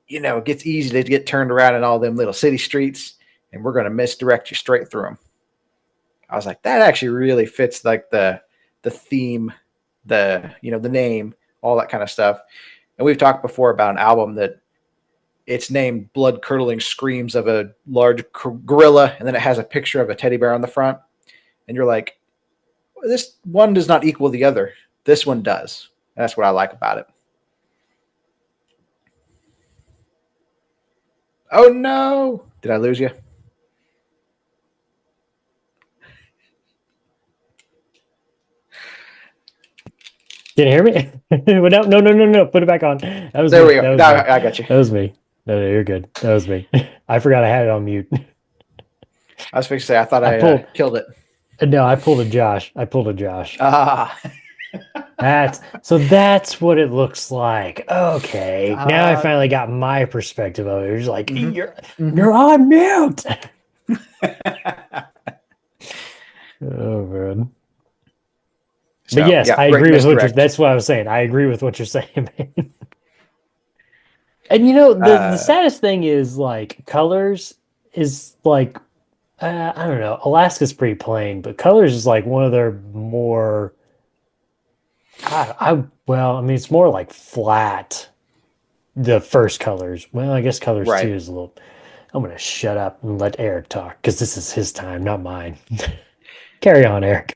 It gets easy to get turned around in all them little city streets, and we're going to misdirect you straight through them. I was like, that actually really fits like the theme, the name, all that kind of stuff. And we've talked before about an album that it's named Blood Curdling Screams of a Large Gorilla, and then it has a picture of a teddy bear on the front. And you're like, this one does not equal the other. This one does. And that's what I like about it. Oh, no. Did I lose you? Can you hear me? No. Put it back on. That was there me. we go. No, I got you. That was me. No, you're good. That was me. I forgot I had it on mute. I was fixing to say, I thought I killed it. No, I pulled a Josh. Ah. That's what it looks like. Okay. Now I finally got my perspective of it. It's like, you're on mute. Oh, man. So, but yes, I agree with what that's what I was saying. I agree with what you're saying, man. And the saddest thing is like Colors is like I don't know. Alaska's pretty plain, but Colors is like one of their more it's more like flat. The first Colors. Well, I guess Colors 2 is a little. I'm gonna shut up and let Eric talk because this is his time, not mine. Carry on, Eric.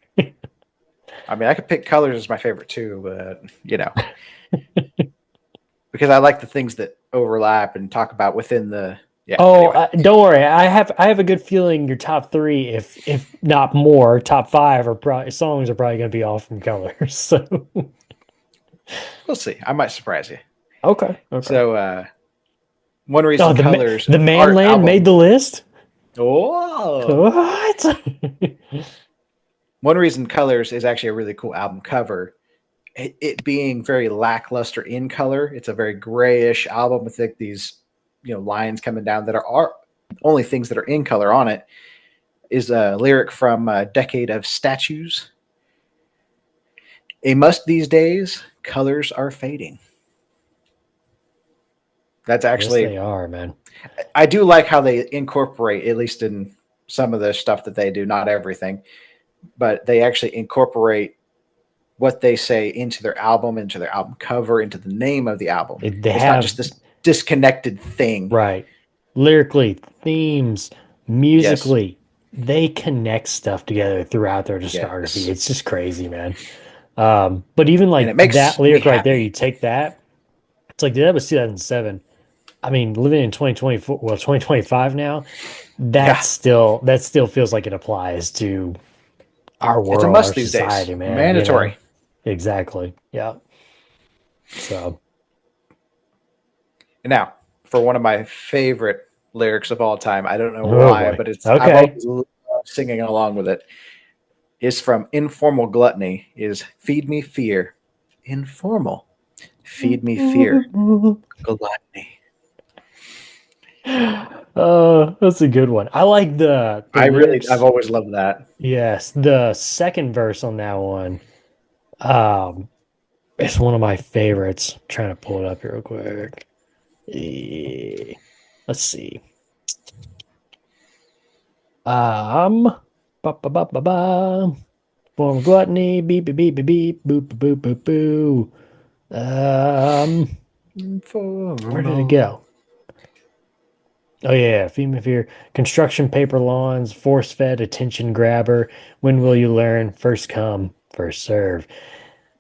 I mean, I could pick Colors as my favorite too, but because I like the things that overlap and talk about within the. Yeah. Anyway. Don't worry. I have a good feeling your top 3, if not more, top 5 songs are probably going to be all from Colors. So we'll see. I might surprise you. Okay. So one reason Colors, the Manland made the list. Oh, what? One reason Colors is actually a really cool album cover. It being very lackluster in color, it's a very grayish album with like these, lines coming down that are only things that are in color on it. Is a lyric from Decade of Statues. A must these days, colors are fading. That's actually yes, they are, man. I do like how they incorporate, at least in some of the stuff that they do, not everything, but they actually incorporate what they say into their album cover, into the name of the album. It's not just this disconnected thing. Right. Lyrically, themes, musically, they connect stuff together throughout their discography. Yes. It's just crazy, man. But even like that lyric right there, you take that, it's like, that was 2007. I mean, living in 2024, 2025 now, that still feels like it applies to our world, it's a must our these society, days. Man. Mandatory. Exactly. Yeah. So. Now, for one of my favorite lyrics of all time, I don't know why, but it's okay. I've always loved singing along with it. Is from Informal Gluttony. Is feed me fear, informal. Feed me fear, gluttony. That's a good one. I like I've always loved that. Yes, the second verse on that one. It's one of my favorites. I'm trying to pull it up here real quick. Let's see. Form of gluttony. Beep beep beep beep beep. Boop boop boop boop boo. Where did it go? Oh yeah, female fear. Construction paper lawns. Force fed attention grabber. When will you learn? First come, first serve.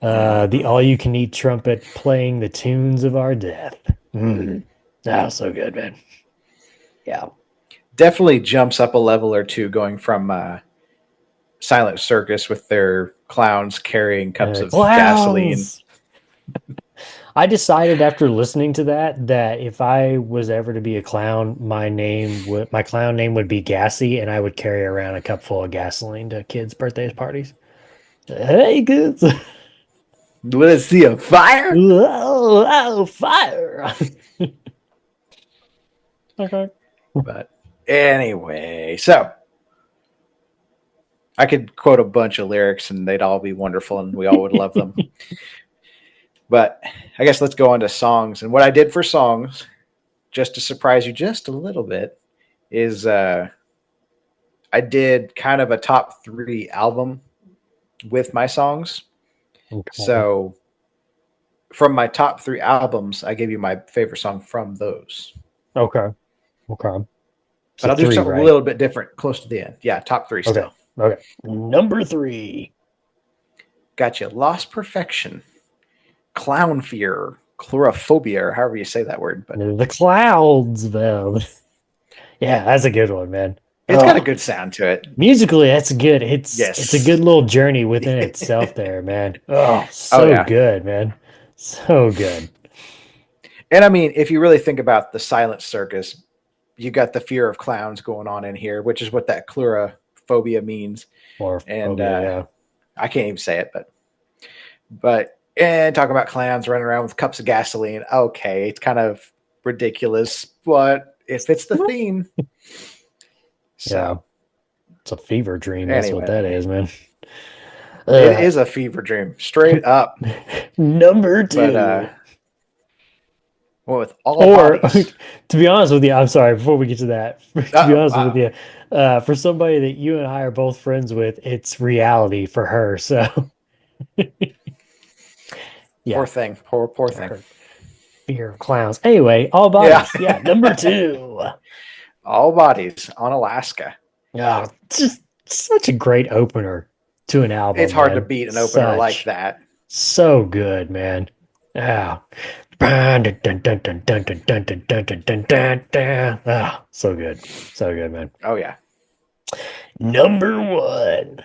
The all you can eat trumpet playing the tunes of our death. Oh, so good, man. Yeah. Definitely jumps up a level or two going from Silent Circus with their clowns carrying cups of gasoline. I decided after listening to that if I was ever to be a clown, my clown name would be Gassy, and I would carry around a cup full of gasoline to kids' birthdays parties. Hey kids. Let's see a fire. Oh, fire. Okay. But anyway, so I could quote a bunch of lyrics and they'd all be wonderful and we all would love them. But I guess let's go on to songs. And what I did for songs, just to surprise you just a little bit, is I did kind of a top 3 album with my songs. Okay. So from my top 3 albums, I gave you my favorite song from those. Okay. But I'll do something a little bit different close to the end. Yeah, top 3 still. Okay. Number 3. Gotcha. Lost Perfection, Clown Fear, Chlorophobia, or however you say that word. But the clouds, though. Yeah, that's a good one, man. It's got a good sound to it. Musically, that's good. It's a good little journey within itself there, man. Good, man. So good. And I mean, if you really think about the Silent Circus, you got the fear of clowns going on in here, which is what that chlorophobia means. I can't even say it, but and talk about clowns running around with cups of gasoline. Okay, it's kind of ridiculous, but it fits the theme. So it's a fever dream. That's what that is, man. It is a fever dream, straight up. Number 2. Well, with all bodies. To be honest with you, I'm sorry, before we get to that, to be honest with you, for somebody that you and I are both friends with, it's reality for her. So, poor thing. Poor thing. Fear of clowns. Anyway, all bodies. Yeah, number 2. All Bodies on Alaska. Yeah, just such a great opener to an album. It's hard to beat an opener like that. So good, man. Yeah. So good. So good, man. Oh, yeah. Number 1.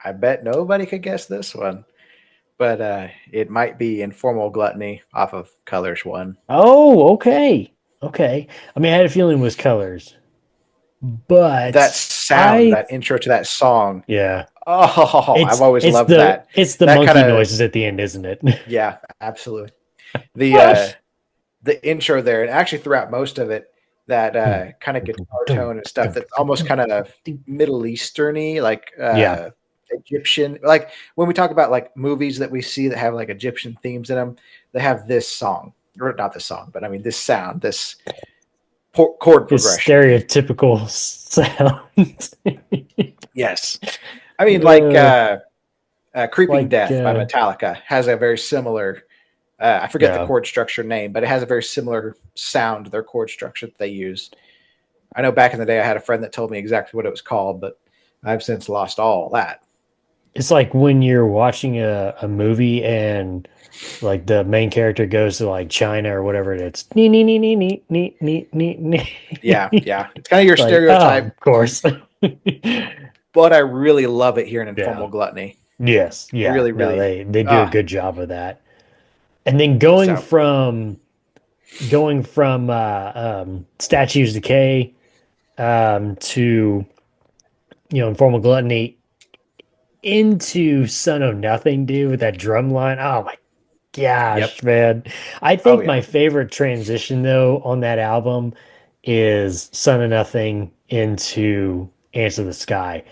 I bet nobody could guess this one, but it might be Informal Gluttony off of Colors 1. Oh, okay. Okay. I mean, I had a feeling it was Colors, but that sound, that intro to that song. Yeah. Oh, I've always loved that. It's the monkey noises at the end, isn't it? Yeah, absolutely. The intro there, and actually throughout most of it, that kind of guitar tone and stuff that's almost kind of Middle Eastern-y, like Egyptian. Like when we talk about like movies that we see that have like Egyptian themes in them, they have this song, or not this song, but I mean this sound, this chord progression. Stereotypical sound. Yes. I mean, like Creeping Death by Metallica has a very similar, I forget the chord structure name, but it has a very similar sound to their chord structure that they use. I know back in the day I had a friend that told me exactly what it was called, but I've since lost all that. It's like when you're watching a movie and like the main character goes to like China or whatever it is. Yeah. It's kind of your stereotype. Of course. But I really love it here in Informal Gluttony. Yes. Yeah. Really, really. They do a good job of that. And then going from Statues Decay to Informal Gluttony into Son of Nothing, dude, with that drum line. Oh my gosh, man. I think my favorite transition though on that album is Son of Nothing into Answer the Sky.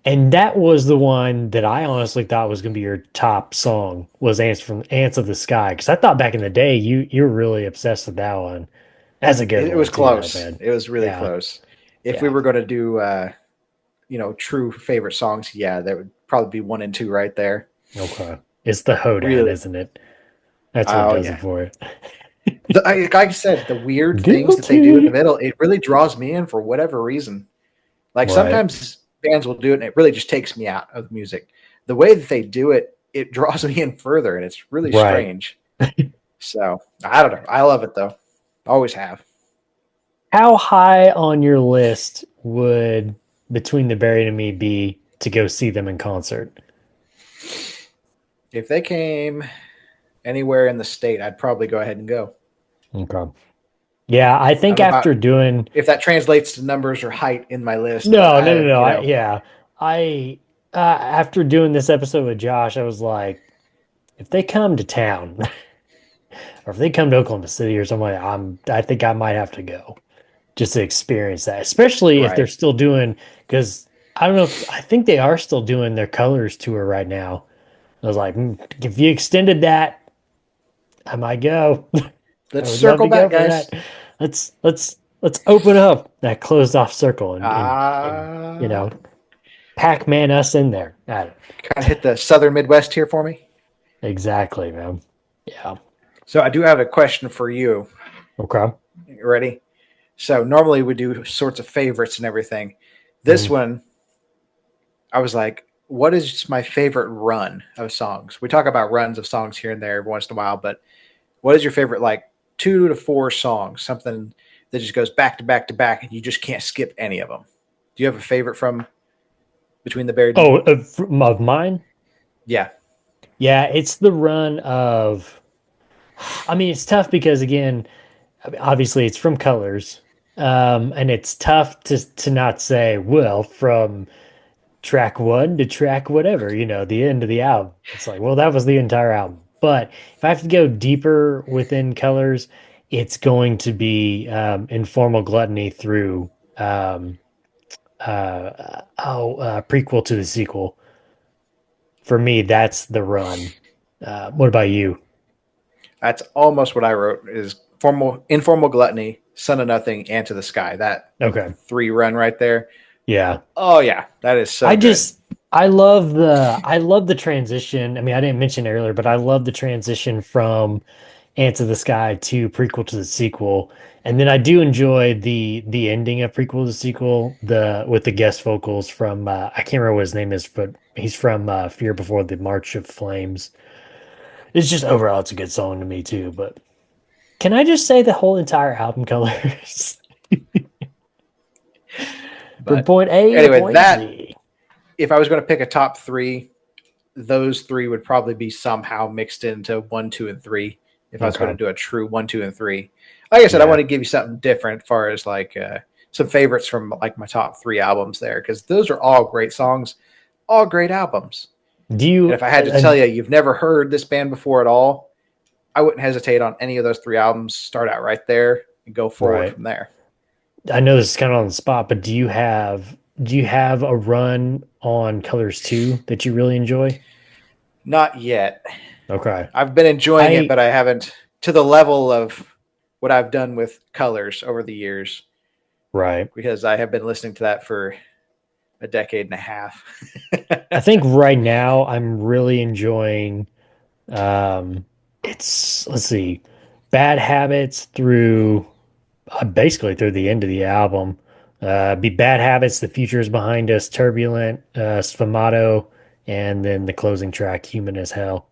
And that was the one that I honestly thought was going to be your top song, was Ants of the Sky. Because I thought back in the day, you were really obsessed with that one. That's a good one. It was close. It was really close. If we were going to do, true favorite songs, that would probably be 1 and 2 right there. Okay. It's the hoedown, Really? isn't it? That's what does it for it. Like I said, the weird things that they do in the middle, it really draws me in for whatever reason. Like sometimes bands will do it and it really just takes me out of music. The way that they do it, it draws me in further and it's really strange. So I don't know. I love it though. Always have. How high on your list would Between the Buried and Me be to go see them in concert? If they came anywhere in the state, I'd probably go ahead and go. Okay. Yeah, I think after doing, if that translates to numbers or height in my list. No. After doing this episode with Josh, I was like, if they come to town, or if they come to Oklahoma City or something, I think I might have to go just to experience that, especially if they're still doing. Because I don't know, I think they are still doing their Colors tour right now. I was like, if you extended that, I might go. Let's circle back, guys. Let's open up that closed off circle and you know, Pac-Man us in there. Kind of hit the southern Midwest here for me. Exactly, man. Yeah. So I do have a question for you. Okay. You ready? So normally we do sorts of favorites and everything. This one, I was like, what is my favorite run of songs? We talk about runs of songs here and there every once in a while, but what is your favorite, like 2 to 4 songs, something that just goes back to back to back and you just can't skip any of them? Do you have a favorite from Between the Buried? Oh, of mine? Yeah. Yeah, it's the run of, I mean, it's tough because, again, obviously it's from Colors, and it's tough to not say, well, from track 1 to track whatever, you know, the end of the album. It's like, well, that was the entire album. But if I have to go deeper within Colors, it's going to be Informal Gluttony through prequel to the sequel. For me, that's the run. What about you? That's almost what I wrote, is Informal Gluttony, Son of Nothing, and To the Sky. That 3 run right there. Yeah. Oh yeah, that is so good. I love the transition. I mean, I didn't mention it earlier, but I love the transition from Ant to the Sky to prequel to the sequel. And then I do enjoy the ending of prequel to the sequel, with the guest vocals from I can't remember what his name is, but he's from Fear Before the March of Flames. It's just overall it's a good song to me too, but can I just say the whole entire album Colors? From point A to point Z. If I was going to pick a top 3, those 3 would probably be somehow mixed into 1, 2, and 3. If I was going to do a true 1, 2, and 3, like I said, I want to give you something different as far as like some favorites from like my top 3 albums there, because those are all great songs, all great albums. And if I had to tell you, you've never heard this band before at all, I wouldn't hesitate on any of those 3 albums. Start out right there and go forward from there. I know this is kind of on the spot, but do you have a run on Colors 2 that you really enjoy? Not yet. Okay. I've been enjoying it, but I haven't to the level of what I've done with Colors over the years. Right. Because I have been listening to that for a decade and a half. I think right now I'm really enjoying let's see, Bad Habits through basically through the end of the album. Be Bad Habits, The Future is Behind Us, Turbulent, Sfumato, and then the closing track, Human as Hell.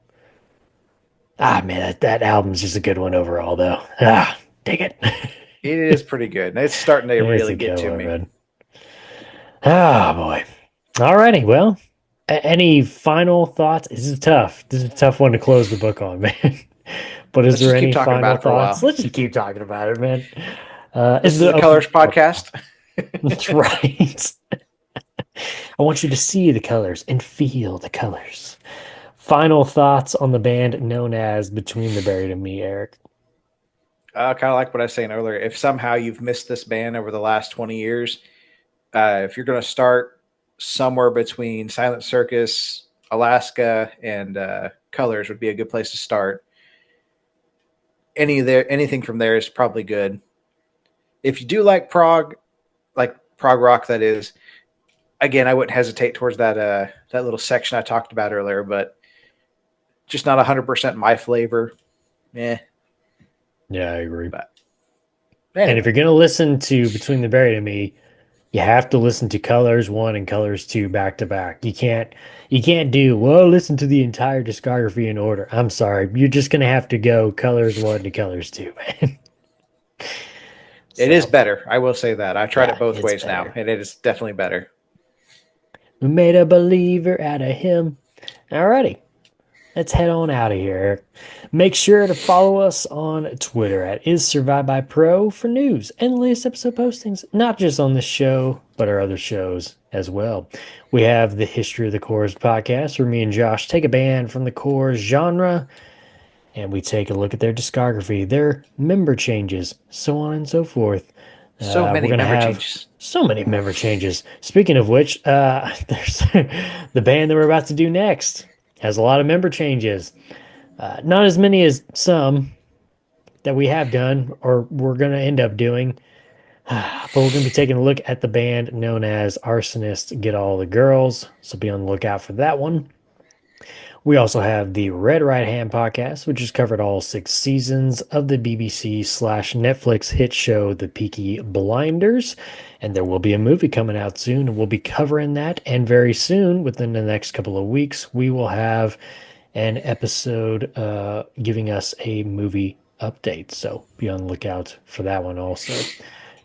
Man, that album's just a good one overall, though. Dig it. It is pretty good. It's starting to really get to me. Man. Oh, boy. All righty. Well, any final thoughts? This is tough. This is a tough one to close the book on, man. But is there any final thoughts? Let's just keep talking about it, man. This is a Colors podcast. That's right. I want you to see the colors and feel the colors. Final thoughts on the band known as Between the Buried and Me, Eric? Kind of like what I was saying earlier. If somehow you've missed this band over the last 20 years, if you're going to start somewhere between Silent Circus, Alaska, and Colors would be a good place to start. Anything from there is probably good. If you do like prog rock, that is, again, I wouldn't hesitate towards that that little section I talked about earlier, but just not 100% my flavor. Yeah, I agree. But anyway. And if you're gonna listen to Between the Buried and Me, you have to listen to Colors 1 and Colors 2 back to back. You can't do, well, listen to the entire discography in order. I'm sorry. You're just gonna have to go Colors 1 to Colors 2, man. It is better. I will say that. I tried it both ways now, and it is definitely better. We made a believer out of him. Alrighty. Let's head on out of here, Eric. Make sure to follow us on Twitter at IsSurviveByPro for news and latest episode postings, not just on this show, but our other shows as well. We have the History of the Corps podcast, where me and Josh take a band from the Corps genre, and we take a look at their discography, their member changes, so on and so forth. So many member changes. So many member changes. Speaking of which, there's the band that we're about to do next has a lot of member changes. Not as many as some that we have done or we're going to end up doing. But we're going to be taking a look at the band known as Arsonists Get All the Girls. So be on the lookout for that one. We also have the Red Right Hand podcast, which has covered all 6 seasons of the BBC/Netflix hit show, The Peaky Blinders. And there will be a movie coming out soon, and we'll be covering that. And very soon, within the next couple of weeks, we will have an episode giving us a movie update. So be on the lookout for that one also.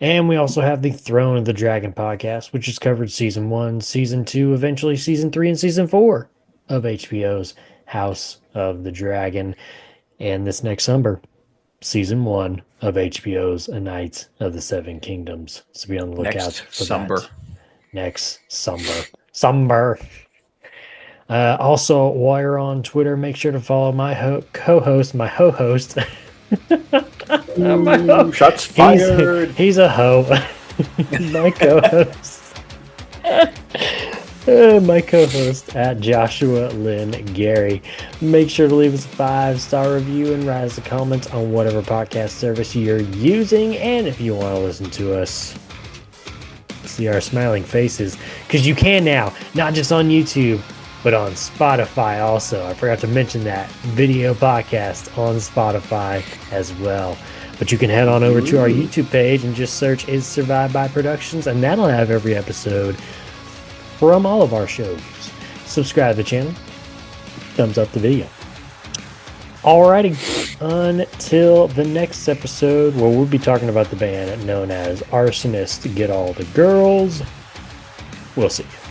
And we also have the Throne of the Dragon podcast, which has covered season 1, season 2, eventually season 3, and season 4 of HBO's House of the Dragon. And this next summer, season 1 of HBO's A Knights of the Seven Kingdoms. So be on the lookout for that. Next summer. Also, while you're on Twitter, make sure to follow my co-host, my ho-host. Shots fired. He's a hoe. My co-host. My co-host at Joshua Lynn Gary. Make sure to leave us a 5-star review and write us a comment on whatever podcast service you're using. And if you want to listen to us, see our smiling faces, because you can now, not just on YouTube, but on Spotify also. I forgot to mention that. Video podcast on Spotify as well. But you can head on over to our YouTube page and just search Is Survived by Productions, and that'll have every episode from all of our shows. Subscribe to the channel. Thumbs up the video. Alrighty. Until the next episode, where we'll be talking about the band known as Arsonists Get All the Girls. We'll see you.